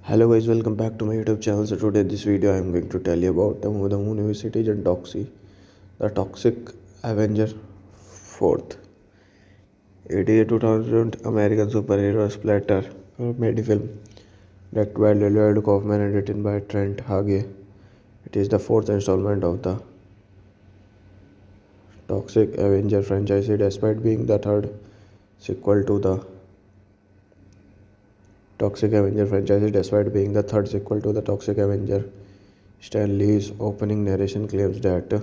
Hello guys, welcome back to my YouTube channel. So today this video I am going to tell you about the movie Citizen Toxie, the Toxic Avenger 4th. It is a 2000 American superhero splatter comedy film directed by Lloyd Kaufman and written by Trent Hage. It is the fourth installment of the Toxic Avenger franchise, despite being the third sequel to the Toxic Avenger franchise, despite being the third sequel to the Toxic Avenger. Stan Lee's opening narration claims that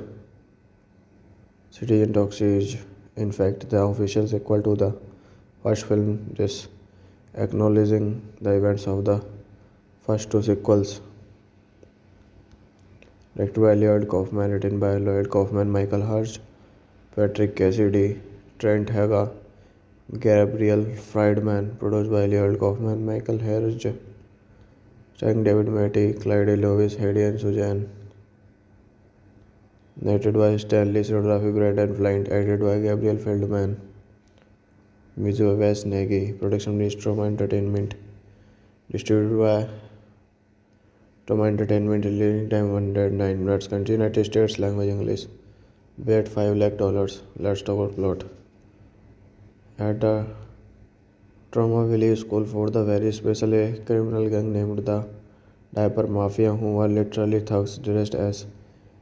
Citizen Toxic is, in fact, the official sequel to the first film, this acknowledging the events of the first two sequels. Directed by Lloyd Kaufman, written by Lloyd Kaufman, Michael Hurst, Patrick Cassidy, Trent Haga, Gabriel Friedman, produced by Lloyd Kaufman, Michael Hurst, starring David Matty, Clyde Lewis, Hedy and Suzanne. Narrated by Stanley Cinematography, Brandon Flint, edited by Gabriel Feldman, music by Wes Nagy, production by Stroma Entertainment, distributed by Stroma Entertainment, releasing time 109 minutes, country United States, language English, bet $5 lakh. Let's talk about plot. At the Trauma Valley School for the very special, a criminal gang named the Diaper Mafia, who are literally thugs dressed as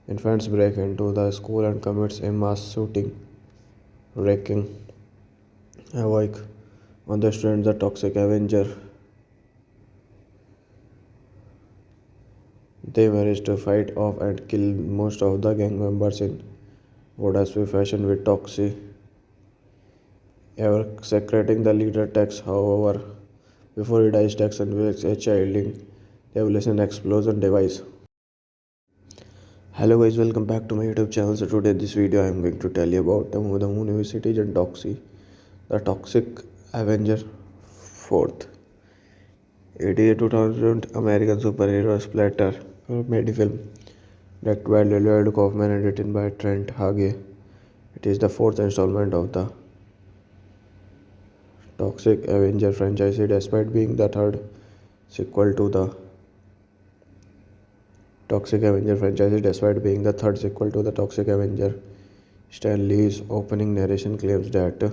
infants, break into the school and commits a mass shooting, wreaking havoc on the students. The Toxic Avenger. They manage to fight off and kill most of the gang members in what has been fashion with Toxie, ever secreting the leader Tex. However, before he dies, Tex unveils a chilling revelation explosion device. Hello guys, welcome back to my YouTube channel. So today this video I am going to tell you about the movie Citizen Toxic, the Toxic Avenger 4th. It is a 2000 American superhero splatter comedy film directed by Lloyd Kaufman and written by Trent Hage. It is the fourth installment of the Toxic Avenger franchise, despite being the third sequel to the Toxic Avenger franchise, despite being the third sequel to the Toxic Avenger. Stan Lee's opening narration claims that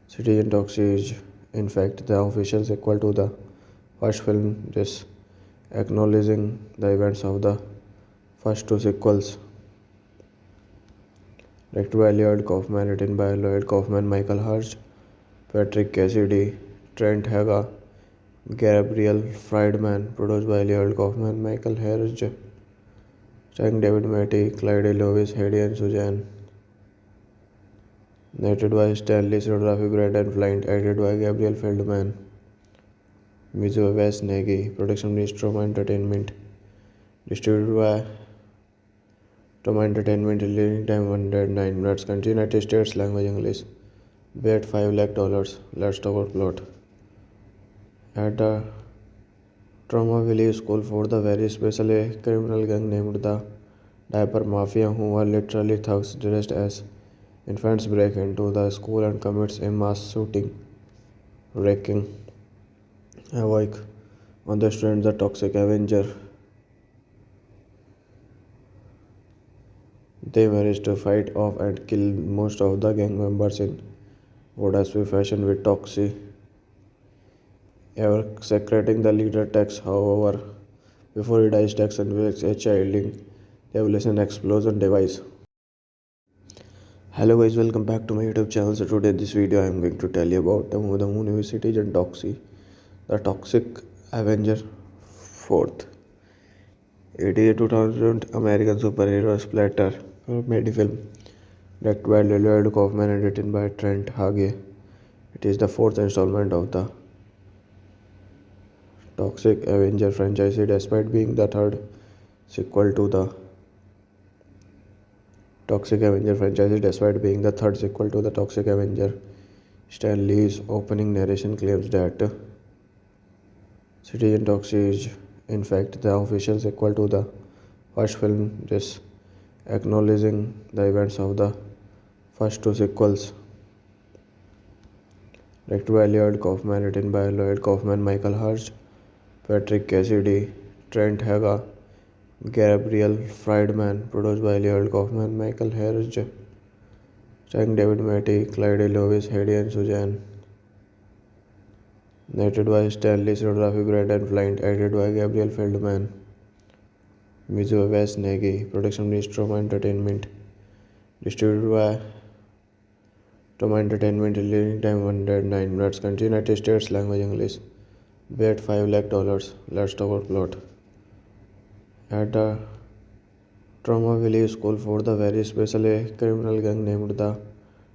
Citizen Toxic is, in fact, the official sequel to the first film, this acknowledging the events of the first two sequels. Directed by Lloyd Kaufman, written by Lloyd Kaufman, Michael Hurst, Patrick Cassidy, Trent Haga, Gabriel Friedman, produced by Lloyd Kaufman, Michael Hurst, starring David Matty, Clyde Lewis, Hedy and Suzanne. Narrated by Stanley Cinematography, Brandon Flint, edited by Gabriel Feldman, music by Wes Nagy, production by Stroma Entertainment, distributed by Stroma Entertainment, releasing time 109 minutes, country United States, language English, bet $5 lakh. Let's talk about plot. At the Trauma Valley School for the very special, a criminal gang named the Diaper Mafia, who are literally thugs dressed as infants, break into the school and commits a mass shooting, wreaking havoc on the students. The Toxic Avenger. They manage to fight off and kill most of the gang members in what has been fashion with Toxie, ever secreting the leader Tex. However, before he dies, Tex unveils a chilling revelation explosion device. Hello guys, welcome back to my YouTube channel. So today this video I am going to tell you about the movie Citizen Toxic, the Toxic Avenger 4th. It is a 2000 American superhero splatter comedy film directed by Lloyd Kaufman and written by Trent Hage. It is the fourth installment of the Toxic Avenger franchise, despite being the third sequel to the Toxic Avenger franchise, despite being the third sequel to the Toxic Avenger. Stan Lee's opening narration claims that Citizen Toxic is, in fact, the official sequel to the first film, this acknowledging the events of the first two sequels. Directed by Lloyd Kaufman, written by Lloyd Kaufman, Michael Hurst, Patrick Cassidy, Trent Haga, Gabriel Friedman, produced by Lloyd Kaufman, Michael Hurst, starring David Matty, Clyde Lewis, Heidi and Suzanne. Narrated by Stanley, cinematography Brandon Flint, edited by Gabriel Feldman, music by Wes Nagy, production by Stroma Entertainment, distributed by Stroma Entertainment, releasing time 109 minutes, country United States, language English, bet $5 lakh. Let's talk about plot. At a Trauma Valley School for the very special, a criminal gang named the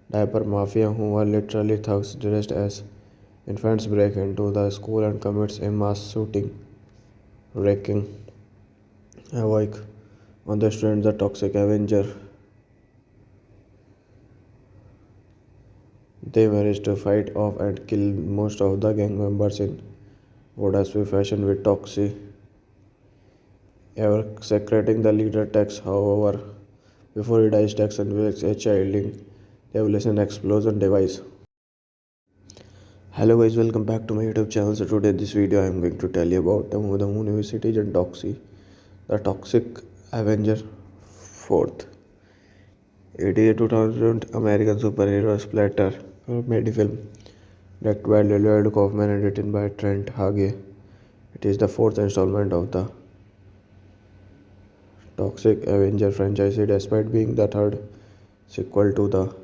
Diaper Mafia, who are literally thugs dressed as infants, break into the school and commits a mass shooting, wreaking havoc on the students. The Toxic Avenger. They manage to fight off and kill most of the gang members in what has been fashion with Toxie. Ever secreting the leader Tex, however, before he dies, Tex unveils a chilling revelation explosion device. Hello guys, welcome back to my YouTube channel. So today this video I am going to tell you about the movie Citizen Toxie, the Toxic Avenger 4th. It is a 2000 American superhero splatter comedy film directed by Lloyd Kaufman and written by Trent Hage. It is the fourth installment of the Toxic Avenger franchise, despite being the third sequel to the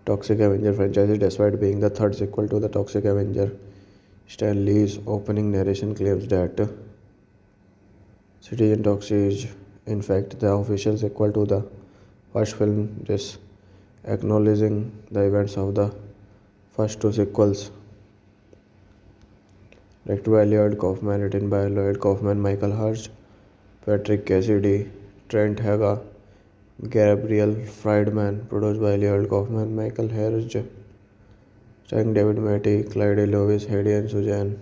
Toxic Avenger franchise, despite being the third sequel to the Toxic Avenger. Stan Lee's opening narration claims that Citizen Toxie is in fact the official sequel to the first film, this acknowledging the events of the first two sequels. Directed by Lloyd Kaufman, written by Lloyd Kaufman, Michael Hurst, Patrick Cassidy, Trent Hage, Gabriel Friedman, produced by Lloyd Kaufman, Michael Hurst, starring David Matty, Clyde Lewis, Heidi and Suzanne.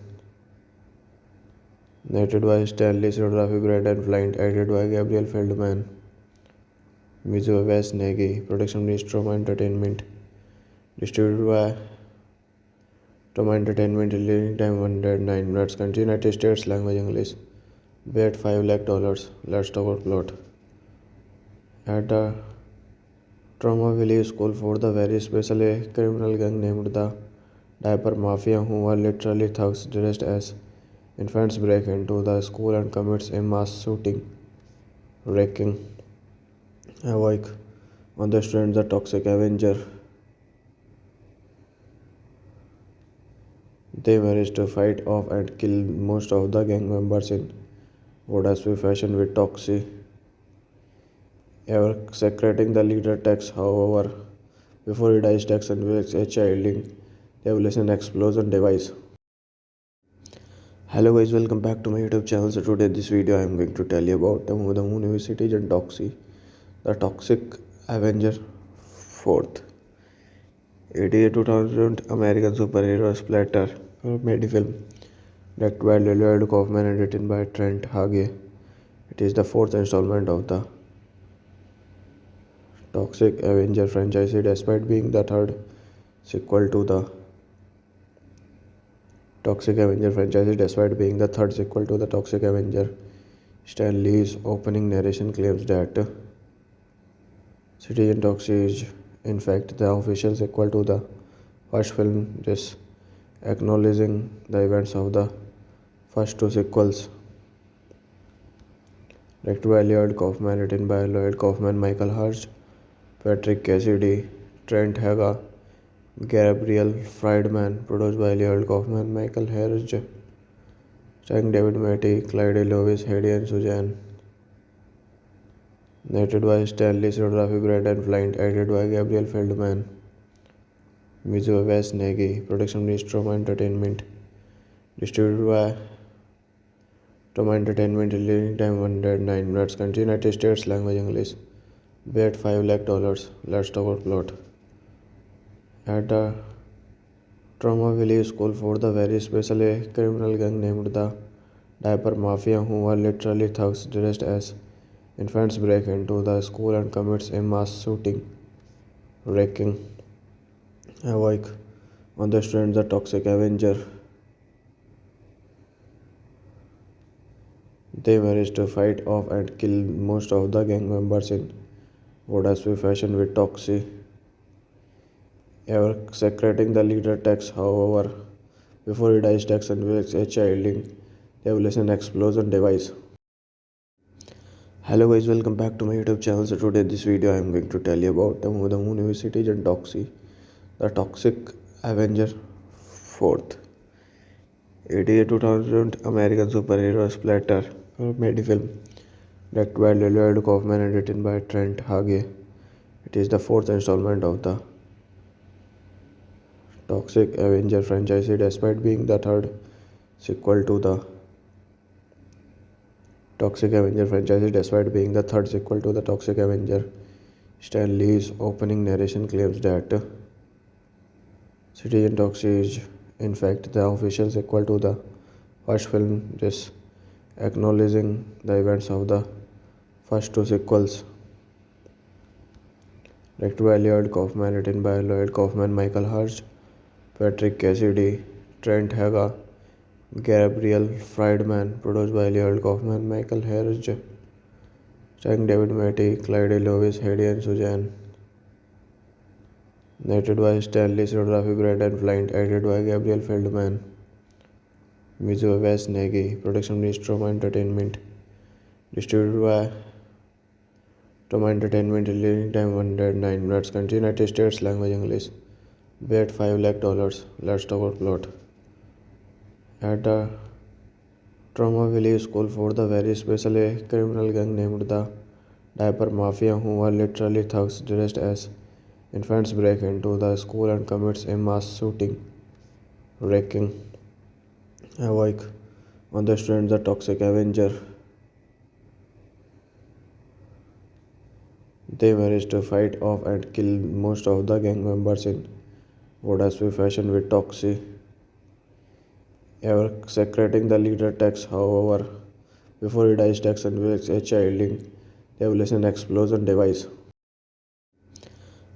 Narrated by Stanley, cinematography Brandon Flint, edited by Gabriel Feldman, music by Wes Nagy, production by Stroma Entertainment, distributed by Stroma Entertainment, releasing time 109 minutes, country United States, language English, bet $5 lakh. Let's talk about plot. At a Trauma Valley School for the very special, a criminal gang named the Diaper Mafia, who are literally thugs dressed as infants, break into the school and commits a mass shooting, wreaking havoc on the students. The Toxic Avenger. They manage to fight off and kill most of the gang members in what has been fashion with Toxie. Ever secreting the leader Tex, however, before he dies, Tex unveils a chilling revelation explosion device. Hello guys, welcome back to my YouTube channel. So today this video I am going to tell you about the movie Citizen Toxie, the Toxic Avenger 4th. It is a 2000 American superhero splatter comedy film directed by Lloyd Kaufman and written by Trent Hage. It is the fourth installment of the Toxic Avenger franchise, despite being the third sequel to the Toxic Avenger franchise, despite being the third sequel to the Toxic Avenger. Stan Lee's opening narration claims that Citizen Toxie is in fact the official sequel to the first film, this acknowledging the events of the first two sequels. Directed by Lloyd Kaufman, written by Lloyd Kaufman, Michael Hurst, Patrick Cassidy, Trent Hage, Gabriel Friedman, produced by Lloyd Kaufman, Michael Hurst, starring David Matty, Clyde Lewis, Heidi and Suzanne. Narrated by Stanley, cinematography Brandon Flint, edited by Gabriel Feldman, music by Wes Nagy, production by Stroma Entertainment, distributed by Stroma Entertainment, releasing time 109 minutes, country United States, language English, bet $5 lakh. Let's talk about plot. At a Trauma Valley School for the very special, a criminal gang named the Diaper Mafia, who are literally thugs dressed as infants, break into the school and commits a mass shooting, wreaking havoc on the students. The Toxic Avenger. They manage to fight off and kill most of the gang members in What has we fashion with Toxie? Ever secreting the leader text, however, before he dies, text unveils a chilling revelation explosion device. Hello guys, welcome back to my YouTube channel. So today this video I am going to tell you about the movie Citizen Toxie, the Toxic Avenger 4th. It is a 2000 American superhero splatter comedy film directed by Lloyd Kaufman and written by Trent Hage. It is the fourth installment of the Toxic Avenger franchise, despite being the third sequel to the Toxic Avenger franchise, despite being the third sequel to the Toxic Avenger. Stan Lee's opening narration claims that Citizen Toxie is, in fact, the official sequel to the first film, this acknowledging the events of the first two sequels. Directed by Lloyd Kaufman, written by Lloyd Kaufman, Michael Hurst, Patrick Cassidy, Trent Haga, Gabriel Friedman, produced by Lloyd Kaufman, Michael Hurst, starring David Matty, Clyde Lewis, Hedy and Suzanne. Narrated by Stanley Cinematography, Brandon Flint, edited by Gabriel Feldman, music by Wes Nagy, production by Troma Entertainment, distributed by Troma Entertainment, releasing time 109 minutes, country United States, language English, bet $5 lakh. Let's talk about plot. At the Troma Valley School for the very special, a criminal gang named the Diaper Mafia, who are literally thugs dressed as infants, break into the school and commits a mass shooting, wreaking havoc on the students. The Toxic Avenger. They manage to fight off and kill most of the gang members in what has been fashion with Toxie. Ever secreting the leader text, however, before he dies, text unveils a chilling revelation explosion device.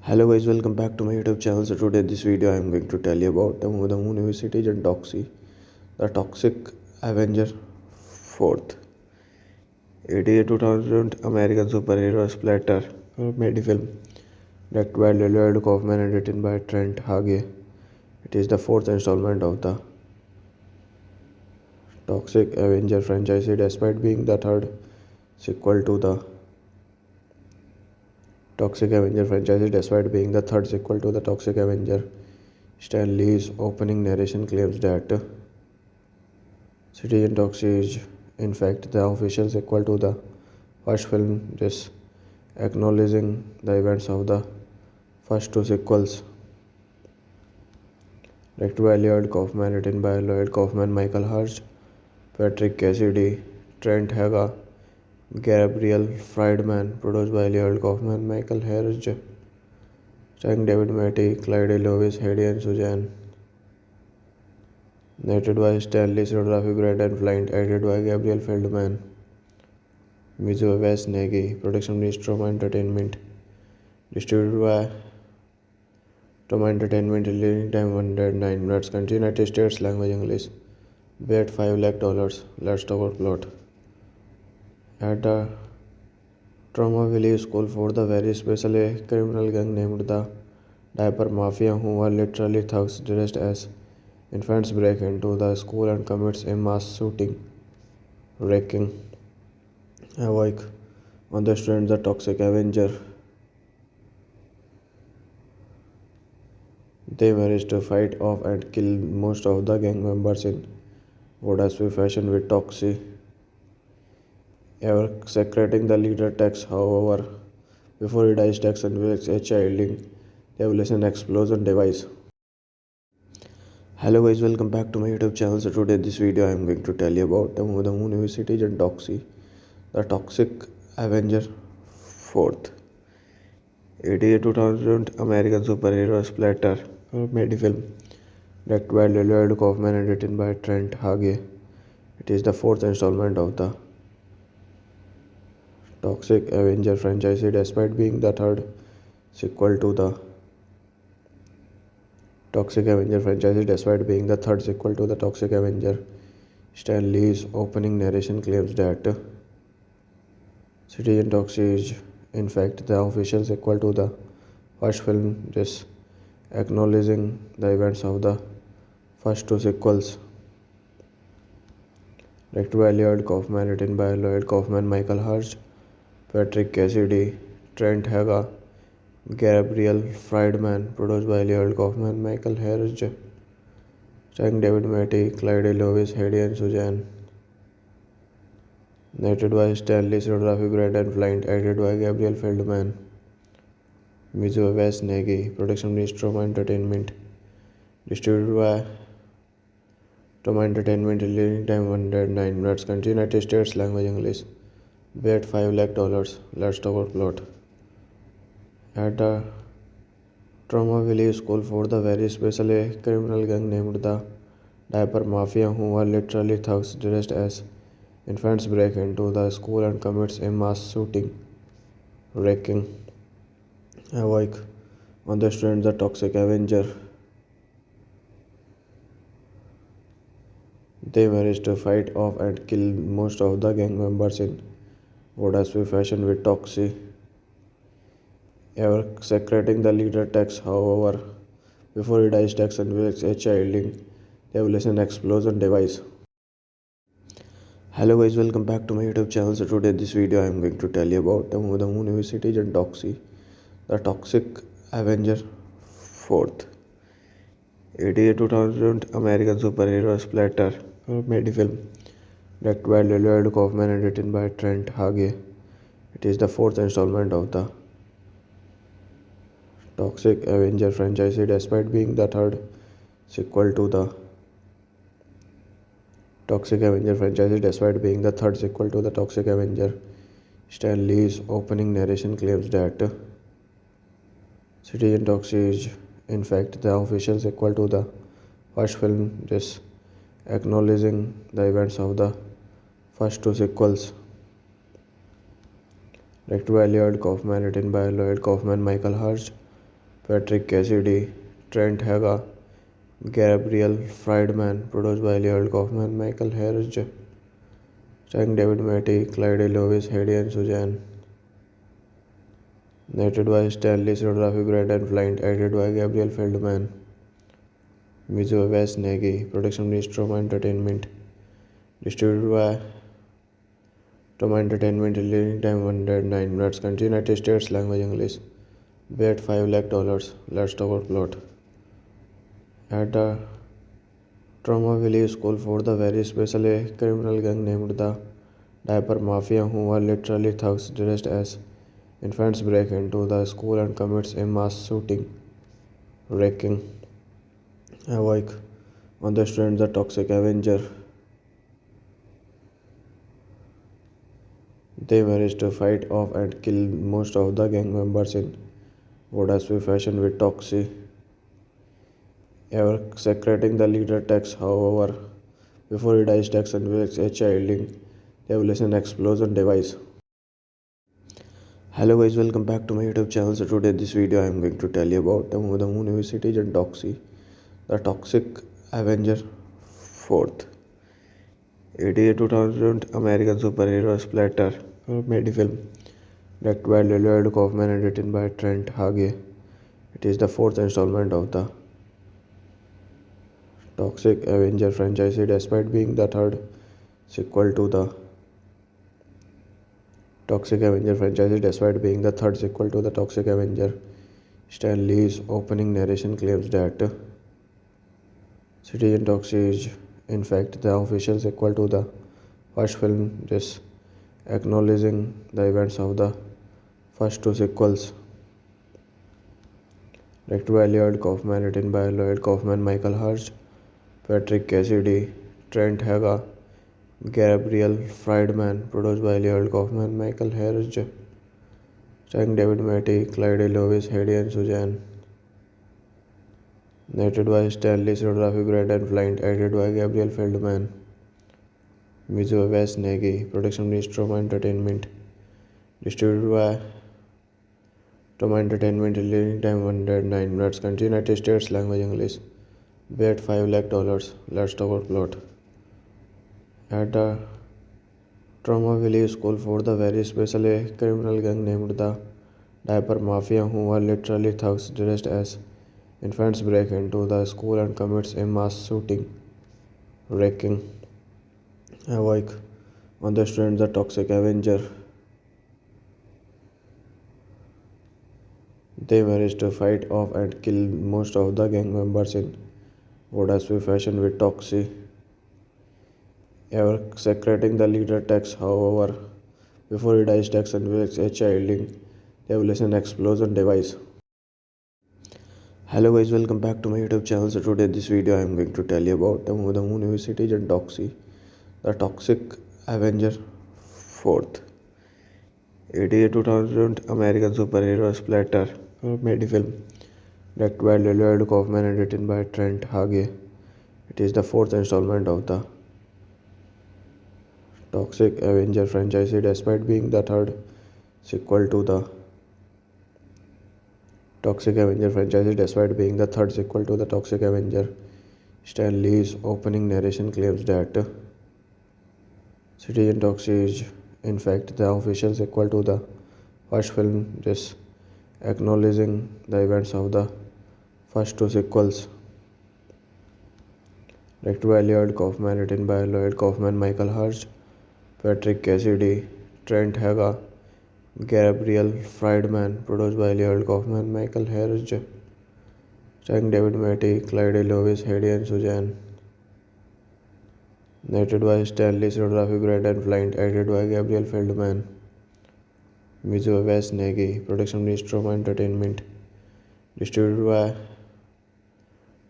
Hello guys, welcome back to my YouTube channel. So today this video I am going to tell you about the movie Citizen Toxie, the Toxic Avenger 4th. It is a 2000 American superhero splatter comedy film directed by Lloyd Kaufman and written by Trent Hage. It is the fourth installment of the Toxic Avenger franchise, despite being the third sequel to the Toxic Avenger franchise, despite being the third sequel to the Toxic Avenger. Stan Lee's opening narration claims that Citizen Toxie is, in fact, the official sequel to the first film, this acknowledging the events of the first two sequels. Directed by Lloyd Kaufman, written by Lloyd Kaufman, Michael Hurst, Patrick Cassidy, Trent Haga, Gabriel Friedman, produced by Lloyd Kaufman, Michael Hurst, starring David Matty, Clyde Lewis, Hedy and Suzanne. Narrated by Stanley Cinematography, Brandon Flint, edited by Gabriel Feldman, music by Wes Nagy, production by Troma Entertainment, distributed by Troma Entertainment, releasing time 109 minutes, country United States, language English, bet $5 lakh. Let's talk about plot. At the Troma Valley School for the very special, a criminal gang named the Diaper Mafia, who are literally thugs dressed as infants, break into the school and commits a mass shooting, wreaking havoc on the students. The Toxic Avenger. They manage to fight off and kill most of the gang members in what has been fashion with Toxie. Ever secreting the leader text, however, before he dies, text unveils a chilling revelation explosion device. Hello guys, welcome back to my YouTube channel. So today this video I am going to tell you about the movie Citizen Toxie, the Toxic Avenger 4th. It is a 2000 American superhero splatter comedy film directed by Lloyd Kaufman and written by Trent Hage. It is the fourth installment of the Toxic Avenger franchise, despite being the third sequel to the Toxic Avenger franchise, despite being the third sequel to the Toxic Avenger. Stan Lee's opening narration claims that Citizen Toxie is, In fact, the official sequel to the first film, just acknowledging the events of the first two sequels. Directed by Lloyd Kaufman, written by Lloyd Kaufman, Michael Hurst, Patrick Cassidy, Trent Haga, Gabriel Friedman, produced by Lloyd Kaufman, Michael Hurst, starring David Matty, Clyde Lewis, Hedy and Suzanne. Narrated by Stanley Cinematography, Brandon Flint, edited by Gabriel Feldman, music by Wes Nagy, production by Stroma Entertainment, distributed by Stroma Entertainment, releasing time 109 minutes, country United States, language English, bet $5 lakh. Let's talk about plot. At a Trauma Valley school for the very special, a criminal gang named the Diaper Mafia, who are literally thugs dressed as infants, break into the school and commits a mass shooting, wreaking havoc on the students. The Toxic Avenger. They manage to fight off and kill most of the gang members in Vodaspi fashion, with Toxie ever secreting the leader Tex. However, before he dies, Tex unveils a chilling revelation explosion device. Hello guys, welcome back to my YouTube channel. So today this video I am going to tell you about the movie Citizen Toxie, the Toxic Avenger 4th. It is a 2000 American superhero splatter comedy film directed by Lloyd Kaufman and written by Trent Hage. It is the fourth installment of the Toxic Avenger franchise, despite being the third sequel to the Toxic Avenger franchise. Despite being the third sequel to the Toxic Avenger, Stan Lee's opening narration claims that Citizen Toxie is in fact the official sequel to the first film, just acknowledging the events of the first two sequels. Directed by Lloyd Kaufman, written by Lloyd Kaufman, Michael Hurst, Patrick Cassidy, Trent Haga, Gabriel Friedman, produced by Lloyd Kaufman, Michael Hurst, starring David Matty, Clyde Lewis, Hedy and Suzanne. Narrated by Stanley Cinematography, Brandon Flint, edited by Gabriel Feldman, music by Wes Nagy, production by Stroma Entertainment, distributed by Stroma Entertainment, releasing time 109 minutes, country United States, language English, bet $5 lakh. Let's talk about plot. At a Trauma Valley school for the very special, a criminal gang named the Diaper Mafia, who are literally thugs dressed as infants, break into the school and commits a mass shooting, wreaking havoc on the students. The Toxic Avenger. They manage to fight off and kill most of the gang members in Vodaspi fashion, with Toxie ever secreting the leader Tex. However, before he dies, Tex unveils a chilling revelation explosion device. Hello guys, welcome back to my YouTube channel. So today this video I am going to tell you about the movie Citizen Toxie, the Toxic Avenger 4th. It is a 2000 American superhero splatter comedy film directed by Lloyd Kaufman and written by Trent Hage. It is the fourth installment of the Toxic Avenger franchise, despite being the third sequel to the Toxic Avenger franchise. Despite being the third sequel to the Toxic Avenger, Stan Lee's opening narration claims that Citizen Toxie is in fact the official sequel to the first film, just acknowledging the events of the first two sequels. Directed by Lloyd Kaufman, written by Lloyd Kaufman, Michael Hurst, Patrick Cassidy, Trent Haga, Gabriel Friedman, produced by Lloyd Kaufman, Michael Hurst, starring David Matty, Clyde Lewis, Hedy and Suzanne. Narrated by Stanley Cinematography, Brandon Flint, edited by Gabriel Feldman, music by Wes Nagy, production by Stroma Entertainment, distributed by Stroma Entertainment, releasing time 109 minutes, country United States, language English, bet $5 lakh. Let's talk about plot. At a Trauma Valley School for the very special a criminal gang named the Diaper Mafia, who are literally thugs dressed as infants, break into the school and commits a mass shooting, wreaking havoc on the students. The Toxic Avenger. They manage to fight off and kill most of the gang members in Vodaspi fashion with Toxie ever secreting the leader Tex. However, before he dies, Tex unveils a chilling revelation explosion device. Hello guys, welcome back to my YouTube channel. So today this video I am going to tell you about the movie Citizen Toxie, the Toxic Avenger 4th. It is a 2000 American superhero splatter comedy film directed by Lloyd Kaufman and written by Trent Hage. It is the fourth installment of the Toxic Avenger franchise, despite being the third sequel to the Toxic Avenger franchise. Despite being the third sequel to the Toxic Avenger, Stan Lee's opening narration claims that Citizen Toxie is in fact the official sequel to the first film, this acknowledging the events of the first two sequels. Directed by Lloyd Kaufman, written by Lloyd Kaufman, Michael Hurst, Patrick Cassidy, Trent Haga, Gabriel Friedman, produced by Lloyd Kaufman, Michael Hurst, starring David Matty, Clyde Lewis, Hedy and Suzanne. Narrated by Stanley Cinematography, Brandon Flint, edited by Gabriel Feldman, music by Wes Nagy, production by Stroma Entertainment, distributed by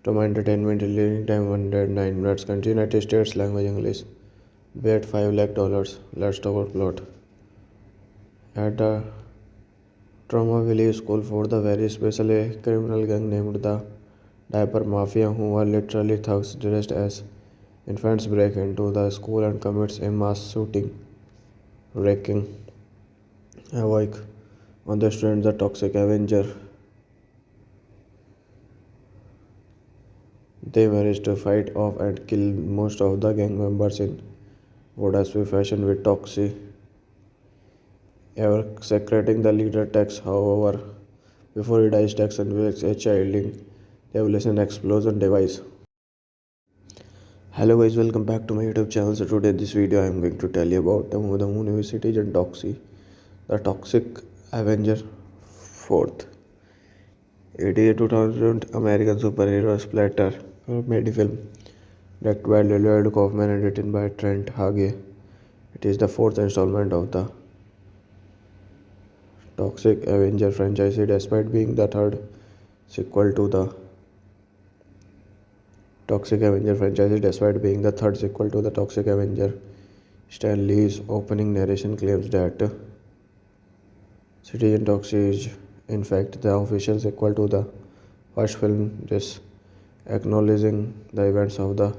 Stroma Entertainment, releasing time 109 minutes, country United States, language English, bet $5 lakh. Let's talk about plot. At the Trauma Valley School for the very special a criminal gang named the Diaper Mafia, who are literally thugs dressed as infants, break into the school and commits a mass shooting, wreaking havoc on the students. The Toxic Avenger. They manage to fight off and kill most of the gang members in Vodaspi fashion with Toxie ever secreting the leader Tex. However, before he dies, Tex unveils a chilling revelation explosion device. Hello guys, welcome back to my YouTube channel. So today this video I am going to tell you about the movie Citizen Toxie, the Toxic Avenger 4th. It is a 2000 American superhero splatter comedy film directed by Lloyd Kaufman and written by Trent Hage. It is the fourth installment of the Toxic Avenger franchise, despite being the third sequel to the Toxic Avenger franchise. Despite being the third sequel to the Toxic Avenger, Stan Lee's opening narration claims that Citizen Toxie is in fact the official sequel to the first film, this acknowledging the events of the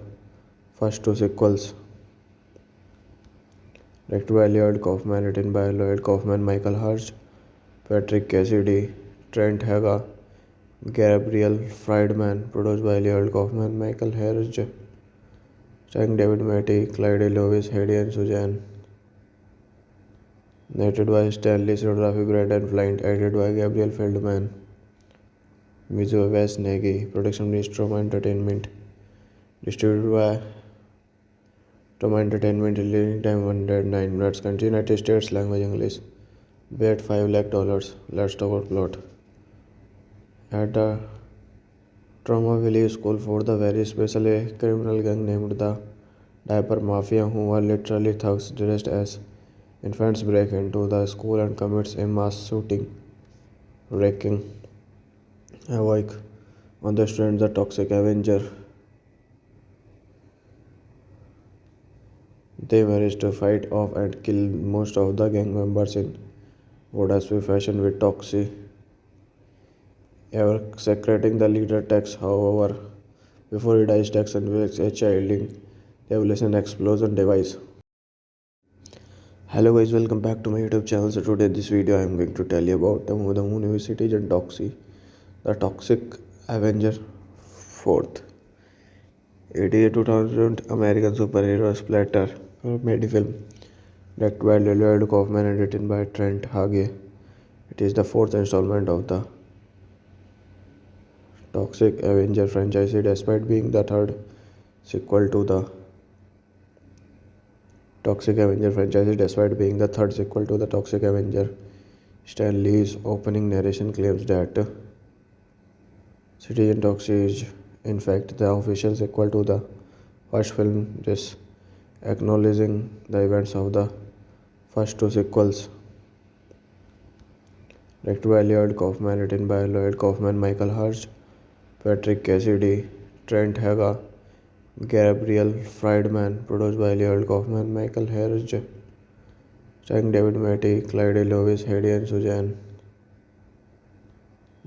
first two sequels. Directed by Lloyd Kaufman, written by Lloyd Kaufman, Michael Hurst, Patrick Cassidy, Trent Haga, Gabriel Friedman, produced by Lloyd Kaufman, Michael Hurst, starring David Matty, Clyde Lewis, Hedy and Suzanne. Narrated by Stanley Cinematography, Brandon Flint, edited by Gabriel Feldman, music by Wes Nagy, production by Stroma Entertainment, distributed by Stroma Entertainment, releasing time 109 minutes, country United States, language English, bet $5 lakh. Let's talk about plot. At the Trauma Valley School for the very special a criminal gang named the Diaper Mafia, who are literally thugs dressed as infants, break into the school and commits a mass shooting, wreaking havoc on the students. The Toxic Avenger. They manage to fight off and kill most of the gang members in Vodaspi fashion with Toxie ever secreting the leader Tex. However, before he dies, Tex unveils a chilling revelation explosion device. Hello guys, welcome back to my YouTube channel. So today this video I am going to tell you about the movie Citizen Toxie, the Toxic Avenger 4th. It is a 2000 American superhero splatter comedy film directed by Lloyd Kaufman and written by Trent Hage. It is the fourth installment of the Toxic Avenger franchise, despite being the third sequel to the Toxic Avenger franchise, despite being the third sequel to the Toxic Avenger. Stan Lee's opening narration claims that Citizen Toxic is, in fact, the official sequel to the first film, this acknowledging the events of the first two sequels. Directed by Lloyd Kaufman, written by Lloyd Kaufman, Michael Hurst, Patrick Cassidy, Trent Haga, Gabriel Friedman, produced by Lloyd Kaufman, Michael Hurst, starring David Matty, Clyde Lewis, Hedy and Suzanne.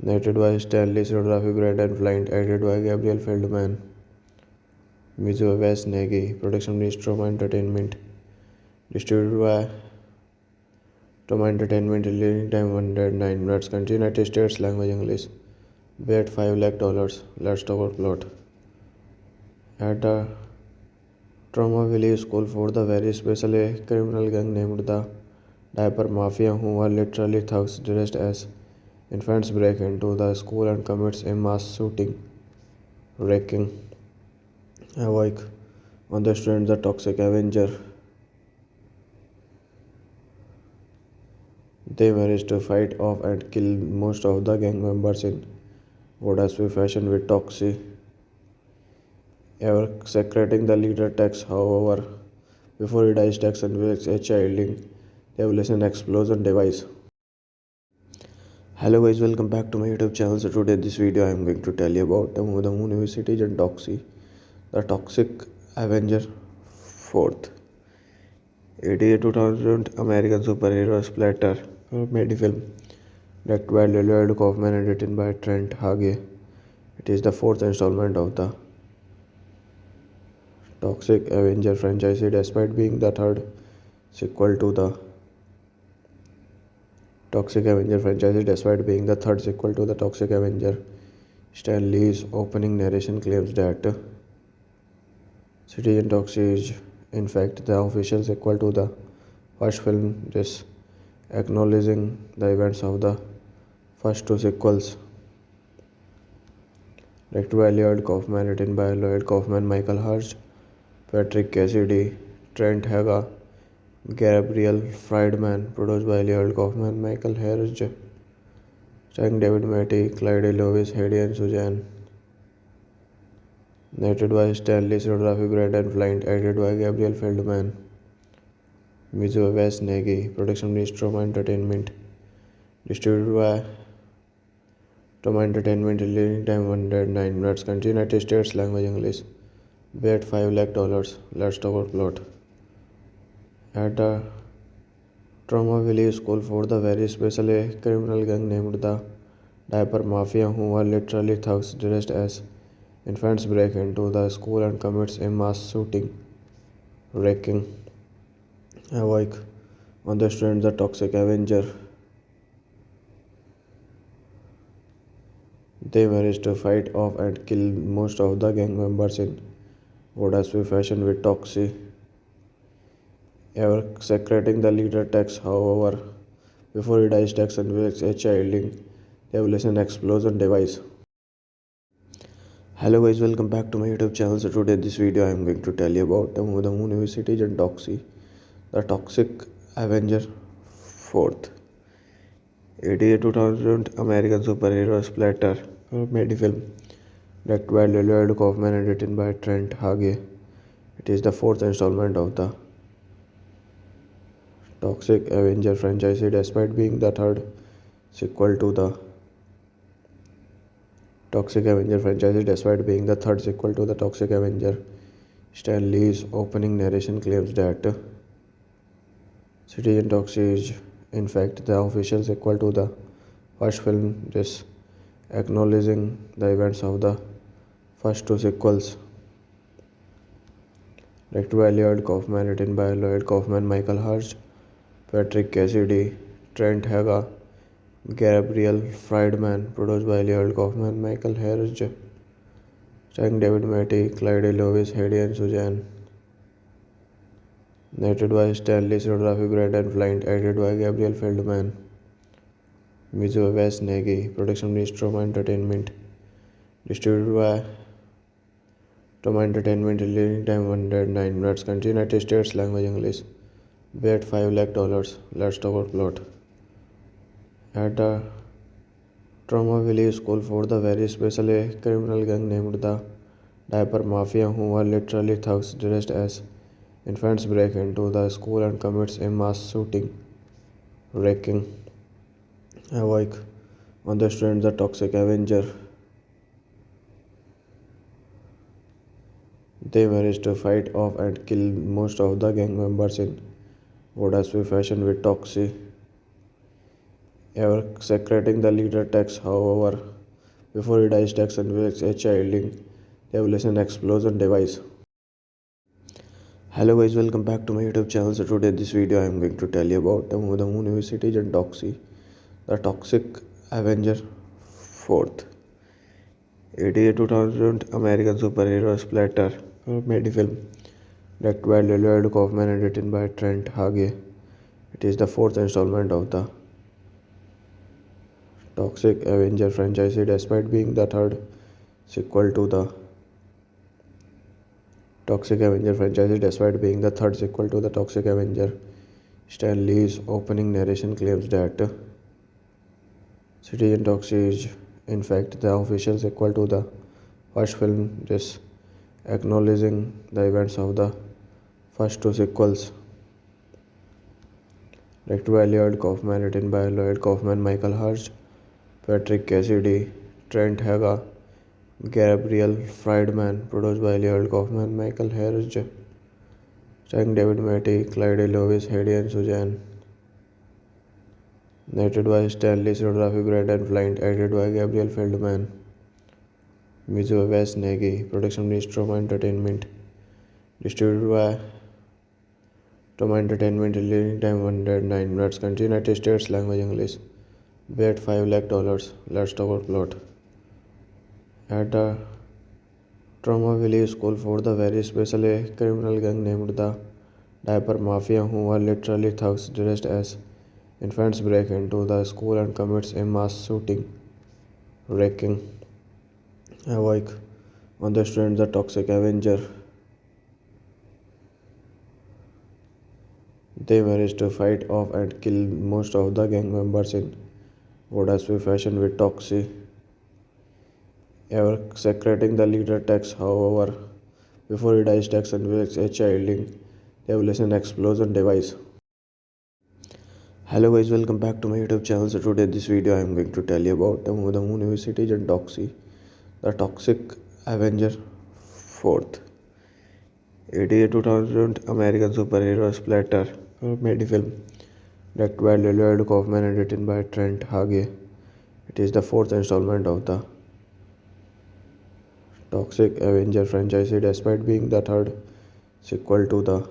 Narrated by Stanley Cinematography, Brandon Flint, edited by Gabriel Feldman, music by Wes Nagy, production by Stroma Entertainment, distributed by Stroma Entertainment, releasing time 109 minutes, country United States, language English, bet $5 lakh. Let's talk about plot. At the Trauma Valley School for the very special, a criminal gang named the Diaper Mafia, who are literally thugs dressed as infants, break into the school and commits a mass shooting, wreaking havoc on the students. The Toxic Avenger. They manage to fight off and kill most of the gang members in Vodaswi fashion, with Toxie ever secreting the leader Tex. However, before he dies, Tex unveils a chilling revelation explosion device. Hello guys, welcome back to my YouTube channel. So today this video I am going to tell you about the movie Citizen Toxic, the Toxic Avenger 4th. It is a 2000 American superhero splatter comedy film directed by Lloyd Kaufman and written by Trent Hage. It is the fourth installment of the Toxic Avenger franchise, despite being the third sequel to the Toxic Avenger franchise, despite being the third sequel to the Toxic Avenger. Stan Lee's opening narration claims that Citizen Toxic is, in fact, the official sequel to the first film, this acknowledging the events of the first two sequels. Directed by Lloyd Kaufman, written by Lloyd Kaufman, Michael Hurst, Patrick Cassidy, Trent Haga, Gabriel Friedman, produced by Lloyd Kaufman, Michael Hurst, starring David Matty, Clyde Lewis, Hedy and Suzanne. Narrated by Stanley Cinematography, Brandon Flint, edited by Gabriel Feldman, music by Wes Nagy, production by Stroma Entertainment, distributed by Stroma Entertainment, releasing time 109 minutes, country United States, language English, bet $5 lakh. Let's talk about plot. At the Trauma Valley School for the very special, a criminal gang named the Diaper Mafia, who are literally thugs dressed as infants, break into the school and commits a mass shooting, wreaking havoc on the students. The Toxic Avenger. They manage to fight off and kill most of the gang members in Vodaswi fashion, with Toxie ever secreting the leader Tex. However, before he dies, Tex unveils a chilling revelation explosion device. Hello guys, welcome back to my YouTube channel. So today this video I am going to tell you about the movie Citizen Toxic, the Toxic Avenger 4th. It is a 2000 American superhero splatter comedy film directed by Lloyd Kaufman and written by Trent Hage. It is the fourth installment of the Toxic Avenger franchise, despite being the third sequel to the Toxic Avenger franchise, despite being the third sequel to the Toxic Avenger. Stan Lee's opening narration claims that Citizen Toxic is, in fact, the official sequel to the first film, this acknowledging the events of the first two sequels. Directed by Lloyd Kaufman, written by Lloyd Kaufman, Michael Hurst, Patrick Cassidy, Trent Haga, Gabriel Friedman, produced by Lloyd Kaufman, Michael Hurst, starring David Matty, Clyde Lewis, Hedy and Suzanne. Narrated by Stanley Cinematography Grant and Flight, edited by Gabriel Feldman, music by Wes Nagy, production by Stroma Entertainment, distributed by Stroma Entertainment, releasing time 109 minutes, country United States, language English, bet $5 lakh. Let's talk about plot. At a Trauma Valley School for the very special, a criminal gang named the Diaper Mafia, who are literally thugs dressed as infants, break into the school and commits a mass shooting, wreaking havoc on the students. The Toxic Avenger. They manage to fight off and kill most of the gang members in Vodasby fashion with Toxie ever secreting the leader Tex. However, before he dies, Tex unveils a chilling revelation explosion device. Hello guys, welcome back to my YouTube channel. So today in this video I am going to tell you about the movie Citizen Toxie, the Toxic Avenger 4th. It is a 2000 American superhero splatter comedy film directed by Lloyd Kaufman and written by Trent Hage. It is the fourth installment of the Toxic Avenger franchise, despite being the third sequel to the Toxic Avenger franchise. Despite being the third sequel to the Toxic Avenger, Stan Lee's opening narration claims that Citizen Toxie is in fact the official sequel to the first film, this acknowledging the events of the first two sequels. Directed by Lloyd Kaufman, written by Lloyd Kaufman, Michael Hurst, Patrick Cassidy, Trent Haga, Gabriel Friedman, produced by Lloyd Kaufman, Michael Hurst, starring David Matty, Clyde Lewis, Hedy and Suzanne. Narrated by Stanley Cinematography Grant and Flight, edited by Gabriel Feldman, music by Wes Nagy, production by Stroma Entertainment, distributed by Stroma Entertainment, releasing time 109 minutes, country United States, language English, bet $5 lakh. Let's talk about plot. At a Trauma Valley School for the very special, a criminal gang named the Diaper Mafia, who are literally thugs dressed as infants, break into the school and commits a mass shooting, wreaking havoc on the students. The Toxic Avenger. They manage to fight off and kill most of the gang members in Vodasby fashion with Toxie ever secreting the leader Tex. However, before he dies, Tex unveils a chilling revelation explosion device. Hello guys, welcome back to my YouTube channel. So today in this video I am going to tell you about the movie Citizen Toxie, the Toxic Avenger 4th. It is a 2000 American superhero splatter comedy film directed by Lloyd Kaufman and written by Trent Hage. It is the fourth installment of the Toxic Avenger franchise, despite being the third sequel to the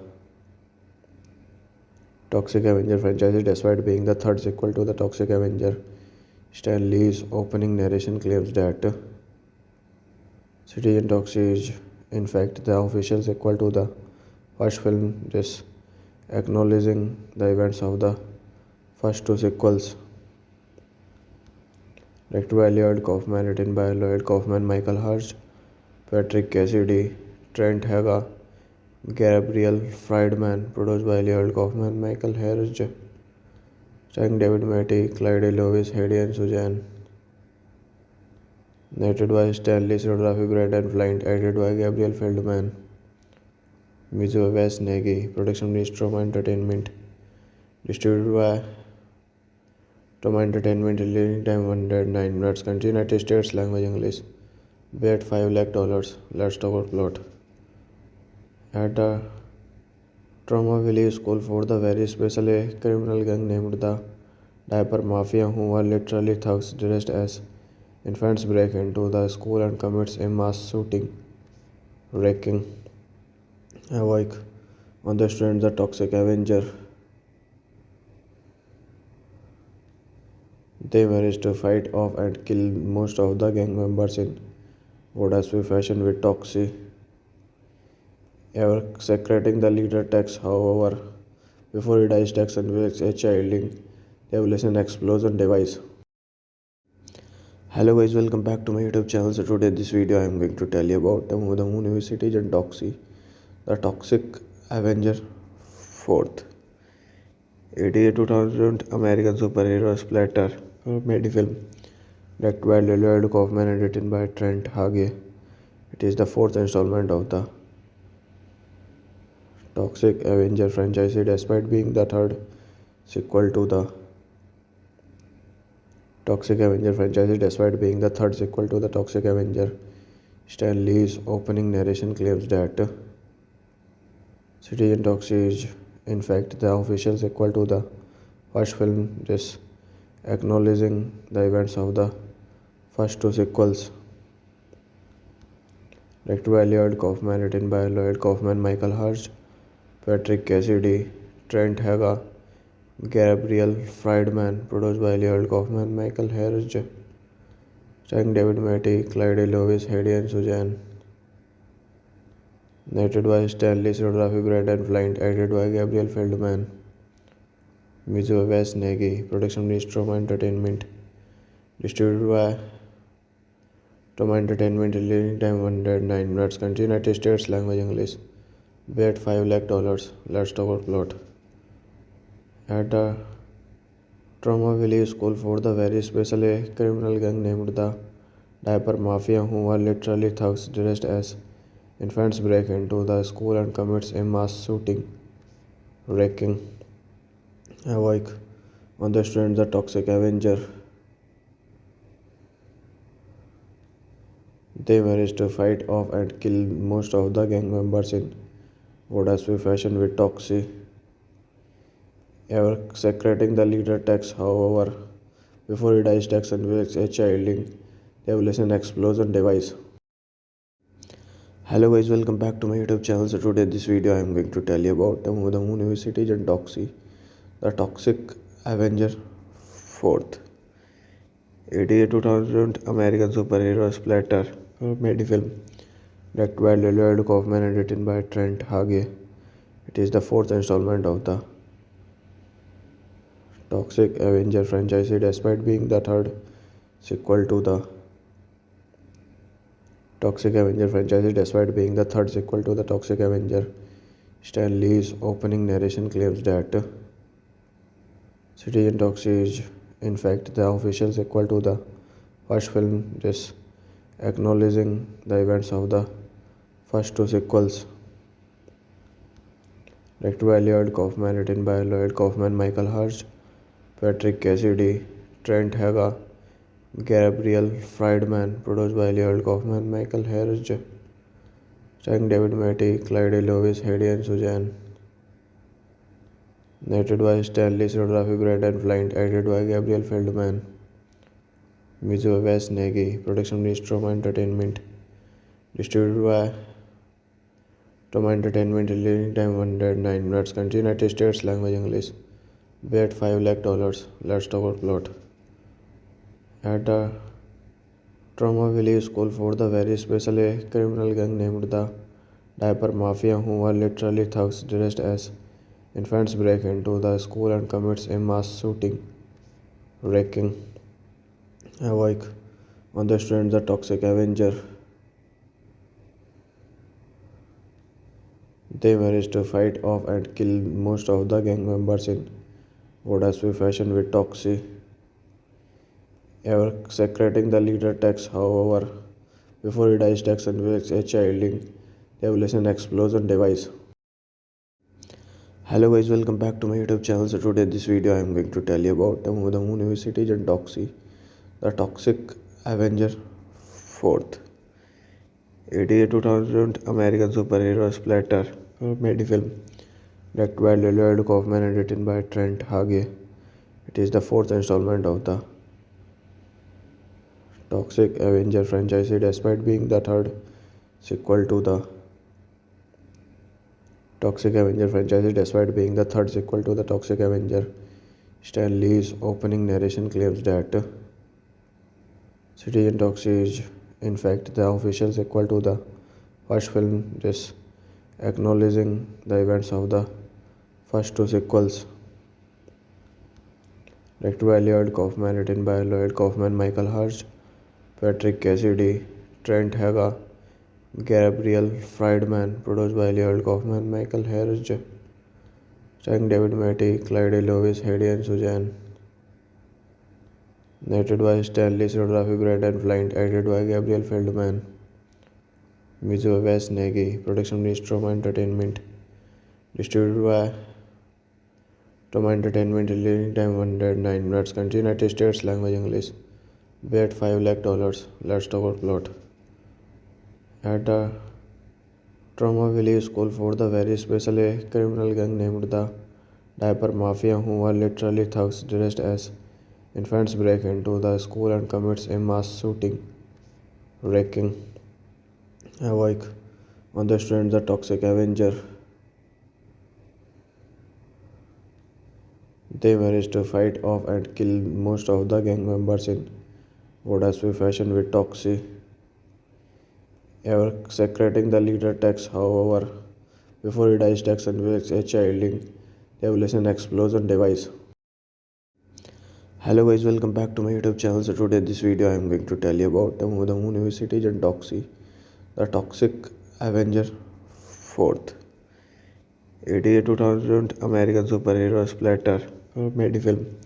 Toxic Avenger franchise. Despite being the third sequel to the Toxic Avenger, Stan Lee's opening narration claims that Citizen Toxie is in fact the official sequel to the first film, this acknowledging the events of the first two sequels. Directed by Lloyd Kaufman, written by Lloyd Kaufman, Michael Hurst, Patrick Cassidy, Trent Haga, Gabriel Friedman, produced by Lloyd Kaufman, Michael Hurst, starring David Matty, Clyde Lewis, Hedy and Suzanne. Narrated by Stanley Cinematography Grant and Flight, edited by Gabriel Feldman, music by Wes Nagy, production by Stroma Entertainment, distributed by Stroma Entertainment, releasing time 109 minutes, country United States, language English, bet $5 lakh. Let's talk about plot. At a Trauma Valley School for the very special, a criminal gang named the Diaper Mafia, who are literally thugs dressed as infants, break into the school and commits a mass shooting, wreaking havoc on the students. The Toxic Avenger. They manage to fight off and kill most of the gang members in Vodasby fashion with Toxie ever secreting the leader text, however, before he dies, text unveils a chilling revelation explosion device. Hello guys, welcome back to my YouTube channel. So today this video I am going to tell you about the movie Citizen Toxie, the Toxic Avenger 4th. It is a 2000 American superhero splatter comedy film directed by Lloyd Kaufman and written by Trent Hage. It is the fourth installment of the Toxic Avenger franchise, despite being the third sequel to the Toxic Avenger franchise, despite being the third sequel to the Toxic Avenger. Stan Lee's opening narration claims that Citizen Toxie is, in fact, the official sequel to the first film, this acknowledging the events of the first two sequels. Directed by Lloyd Kaufman, written by Lloyd Kaufman, Michael Hurst, Patrick Cassidy, Trent Haga, Gabriel Friedman, produced by Lloyd Kaufman, Michael Hurst, starring David Matty, Clyde Lewis, Hedy and Suzanne. Narrated by Stanley Cinematography, Brandon Flint, edited by Gabriel Feldman, music by Wes Nagy, production by Troma Entertainment, distributed by Troma Entertainment, releasing time 109 minutes, country United States, language English, bet $5 lakh. Let's talk about plot. At the Troma Valley School for the very special, a criminal gang named the Diaper Mafia, who are literally thugs dressed as infants, break into the school and commits a mass shooting, wreaking havoc on the students. The Toxic Avenger, they manage to fight off and kill most of the gang members in what has been fashion with Toxie, ever secreting the leader Tex. However, before he dies, Tex unveils a chilling revelation explosion device. Hello guys, welcome back to my YouTube channel. So today this video I am going to tell you about the movie Citizen Toxie, the Toxic Avenger 4th. It is a 2000 American superhero splatter comedy film directed by Lloyd Kaufman and written by Trent Hage. It is the fourth installment of the Toxic Avenger franchise, despite being the third sequel to the Toxic Avenger franchise, despite being the third sequel to the Toxic Avenger. Stan Lee's opening narration claims that Citizen Toxie is, in fact, the official sequel to the first film, this acknowledging the events of the first two sequels. Directed by Lloyd Kaufman, written by Lloyd Kaufman, Michael Hurst, Patrick Cassidy, Trent Haga, Gabriel Friedman, produced by Lloyd Kaufman, Michael Hurst, starring David Matty, Clyde Lewis, Hedy and Suzanne. Narrated by Stanley Cinematography, Brandon Flint, edited by Gabriel Feldman, music by Wes Nagy, production by Troma Entertainment, distributed by Troma Entertainment, releasing time 109 minutes, country United States, language English, bet $5 lakh. Let's talk about plot. At the Troma Valley School for the very special, a criminal gang named the Diaper Mafia, who are literally thugs dressed as infants, break into the school and commits a mass shooting, wreaking havoc on the students. The Toxic Avenger, they manage to fight off and kill most of the gang members in what has been fashion with Toxie, ever secreting the leader Tex. However, before he dies, Tex unveils a chilling revelation explosion device. Hello guys, welcome back to my YouTube channel. So today this video I am going to tell you about the movie Citizen Toxie, the Toxic Avenger 4th. It is a 2000 American superhero splatter comedy film directed by Lloyd Kaufman and written by Trent Hage. It is the fourth installment of the Toxic Avenger franchise, despite being the third sequel to the Toxic Avenger franchise, despite being the third sequel to the Toxic Avenger. Stan Lee's opening narration claims that Citizen Toxie is, in fact, the official sequel to the first film, this acknowledging the events of the first two sequels. Directed by Lloyd Kaufman, written by Lloyd Kaufman, Michael Hurst, Patrick Cassidy, Trent Haga, Gabriel Friedman, produced by Lloyd Kaufman, Michael Hurst, starring David Matty, Clyde Lewis, Hedy and Suzanne. Narrated by Stanley Cinematography, Brandon Flint, edited by Gabriel Feldman. Music by Wes Nagy, production by Stroma Entertainment, distributed by Stroma Entertainment, releasing time 109 minutes, country United States, language English, bet $5 lakh. Let's talk about plot. At the Trauma Valley School for the very special, a criminal gang named the Diaper Mafia, who are literally thugs dressed as infants, break into the school and commits a mass shooting, wreaking havoc on the students. The Toxic Avenger. They manage to fight off and kill most of the gang members in Vodaspi fashion, with Toxie ever secreting the leader Tex. However, before he dies, Tex unveils a chilling revelation explosion device. Hello guys, welcome back to my YouTube channel. So today in this video I am going to tell you about the movie Citizen Toxie, the Toxic Avenger 4th. It is a 2000 American superhero splatter comedy film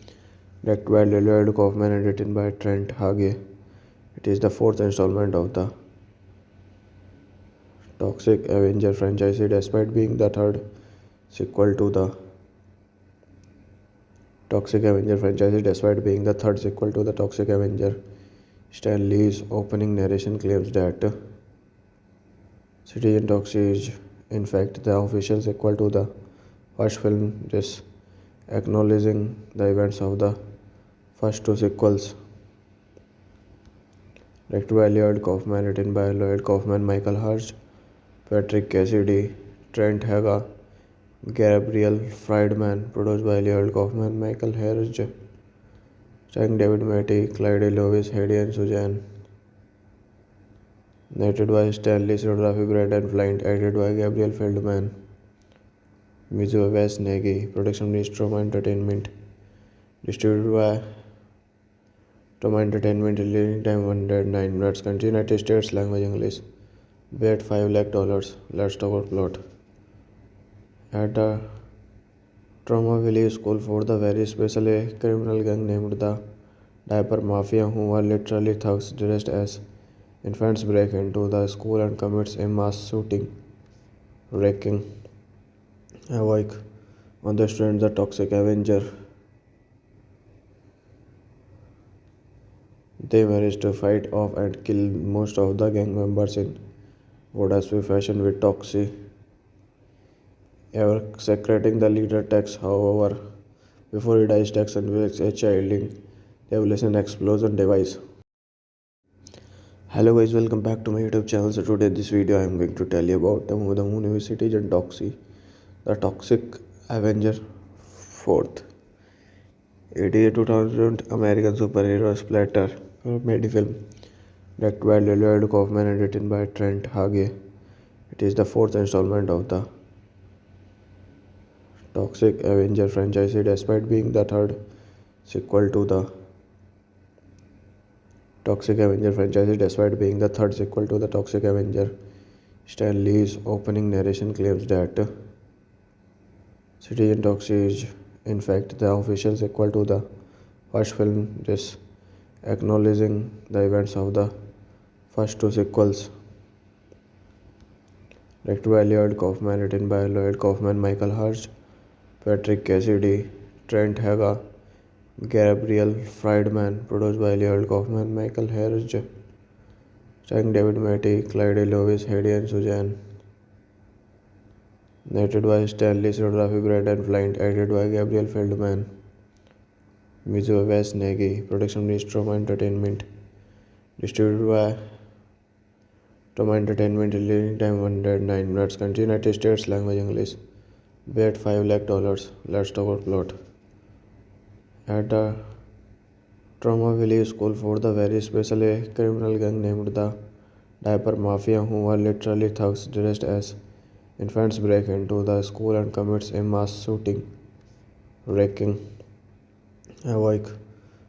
directed by Lloyd Kaufman and written by Trent Hage. It is the fourth installment of the Toxic Avenger franchise, despite being the third sequel to the Toxic Avenger franchise. Despite being the third sequel to the Toxic Avenger, Stan Lee's opening narration claims that Citizen Toxie is in fact the official sequel to the first film, this acknowledging the events of the first two sequels. Directed by Lloyd Kaufman, written by Lloyd Kaufman, Michael Hurst, Patrick Cassidy, Trent Haga, Gabriel Friedman, produced by Lloyd Kaufman, Michael Hurst, starring David Matty, Clyde Lewis, Hedy and Suzanne. Narrated by Stanley Cinematography, Brandon Flint, edited by Gabriel Feldman. Music by Wes Nagy, production by Stroma Entertainment, distributed by Stroma Entertainment, releasing time 109 minutes, country United States, language English, bet $5 lakh. Let's talk about plot. At the Trauma Valley School for the very special, a criminal gang named the Diaper Mafia, who are literally thugs dressed as infants, break into the school and commits a mass shooting, wreaking havoc on the students. The Toxic Avenger. They manage to fight off and kill most of the gang members in Vodaspi fashion, with Toxie ever secreting the leader Tex. However, before he dies, Tex unveils a chilling revelation explosion device. Hello guys, welcome back to my YouTube channel. So today in this video I am going to tell you about the movie Citizen Toxie, the Toxic Avenger 4th. It is a 2000 American superhero splatter comedy film directed by Lloyd Kaufman and written by Trent Hage. It is the fourth installment of the Toxic Avenger franchise, despite being the third sequel to the Toxic Avenger franchise. Despite being the third sequel to the Toxic Avenger, Stan Lee's opening narration claims that Citizen Toxie is in fact the official sequel to the first film, this acknowledging the events of the first two sequels. Directed by Lloyd Kaufman, written by Lloyd Kaufman, Michael Hurst, Patrick Cassidy, Trent Haga, Gabriel Friedman, produced by Lloyd Kaufman, Michael Hurst, starring David Matty, Clyde Lewis, Hedy and Suzanne. Narrated by Stanley Cinematography, Brandon Flint, edited by Gabriel Feldman. Music by Wes Nagy, production by Stroma Entertainment, distributed by Stroma Entertainment, releasing time 109 minutes, country United States, language English, bet $5 lakh. Let's talk about plot. At the Trauma Valley School for the very special, a criminal gang named the Diaper Mafia, who are literally thugs dressed as Infants break into the school and commits a mass shooting, wreaking havoc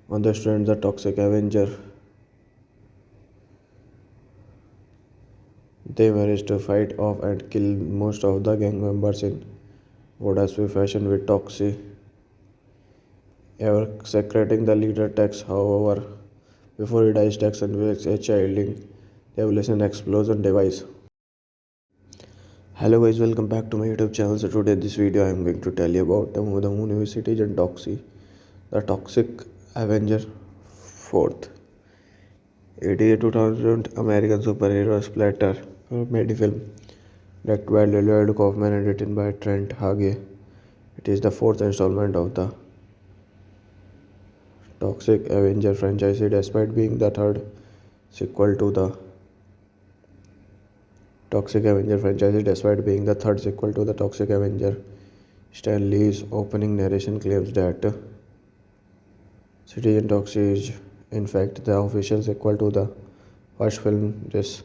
on the students. The Toxic Avenger. They manage to fight off and kill most of the gang members in Vodaswi fashion with Toxie ever secreting the leader Tex. However, before he dies, Tex unveils a chilling revelation explosion device. Hello guys, welcome back to my YouTube channel. So today in this video I am going to tell you about the movie Citizen Toxie, the Toxic Avenger 4th. It is a 2000 American superhero splatter comedy film directed by Lloyd Kaufman and written by Trent Hage. It is the fourth installment of the Toxic Avenger franchise, despite being the third sequel to the Toxic Avenger franchise, despite being the third sequel to the Toxic Avenger. Stan Lee's opening narration claims that Citizen Toxie is in fact the official sequel to the first film, this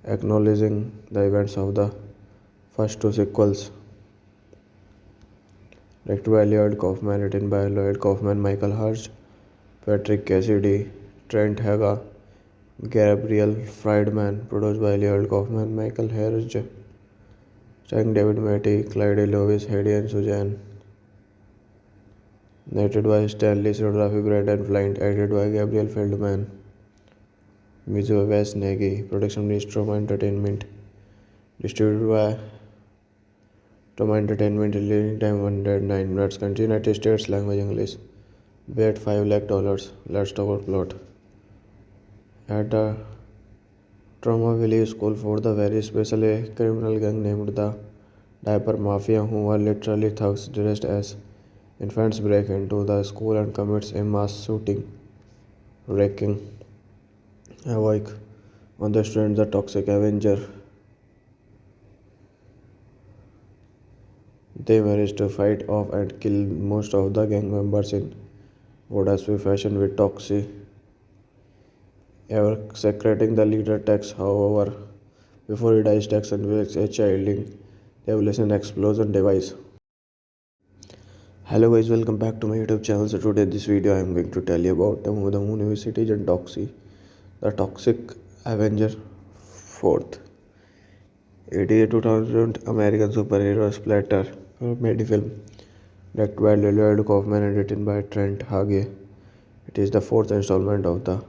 acknowledging the events of the first two sequels. Directed by Lloyd Kaufman, written by Lloyd Kaufman, Michael Hurst, Patrick Cassidy, Trent Haga, Gabriel Friedman, produced by Lloyd Kaufman, Michael Hurst, starring David Matty, Clyde Lewis, Hedy and Suzanne. Narrated by Stanley Cinematography, Brandon Flint, edited by Gabriel Feldman, music by Wes Nagy, production by Troma Entertainment, distributed by Troma Entertainment, releasing time 109 minutes, country United States, language English, bet $5 lakh. Let's talk about plot. At the Troma Valley School for the very special, a criminal gang named the Diaper Mafia, who are literally thugs dressed as infants, break into the school and commits a mass shooting, wreaking havoc on the students. The Toxic Avenger. They manage to fight off and kill most of the gang members in Vodaswi fashion with Toxie ever secreting the leader Tex. However, before he dies, Tex unveils a chilling revelation explosion device. Hello guys, welcome back to my YouTube channel. So today in this video I am going to tell you about the movie Citizen Toxie, the Toxic Avenger 4th. It is a 2000 American superhero splatter comedy film directed by Lloyd Kaufman and written by Trent Hage. It is the fourth installment of the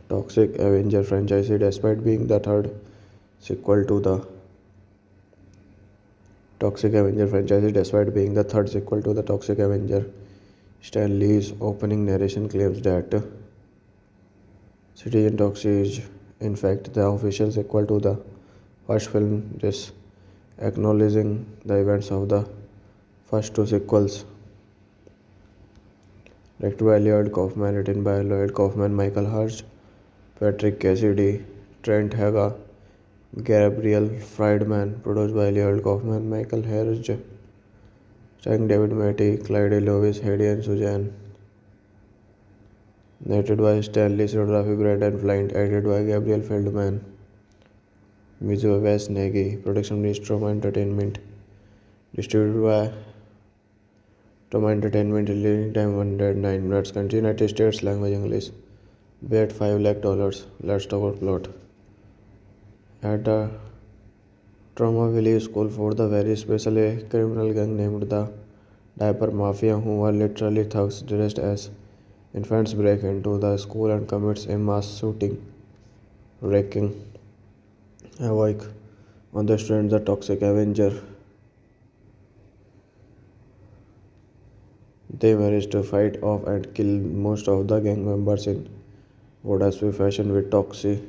Toxic Avenger franchise, despite being the third sequel to the Toxic Avenger franchise, despite being the third sequel to the Toxic Avenger. Stan Lee's opening narration claims that Citizen Toxie is in fact the official sequel to the first film, this acknowledging the events of the first two sequels. Directed by Lloyd Kaufman, written by Lloyd Kaufman, Michael Hurst, Patrick Cassidy, Trent Haga, Gabriel Friedman, produced by Lloyd Kaufman, Michael Hurst, starring David Matty, Clyde Lewis, Hedy and Suzanne. Narrated by Stanley Cinematography, Brandon Flint, edited by Gabriel Feldman, music by Wes Nagy, production by Troma Entertainment, distributed by Troma Entertainment, releasing time 109 minutes, country United States, language English, bet $5 lakh. Let's talk about plot. At the Troma Valley School for the very special, a criminal gang named the Diaper Mafia, who are literally thugs dressed as infants, break into the school and commits a mass shooting, wreaking havoc on the students. The Toxic Avenger. They manage to fight off and kill most of the gang members in Vodaswi fashion with Toxie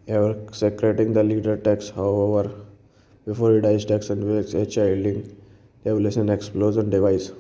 ever secreting the leader Tex. However, before he dies, Tex unveils a chilling revelation explosion device.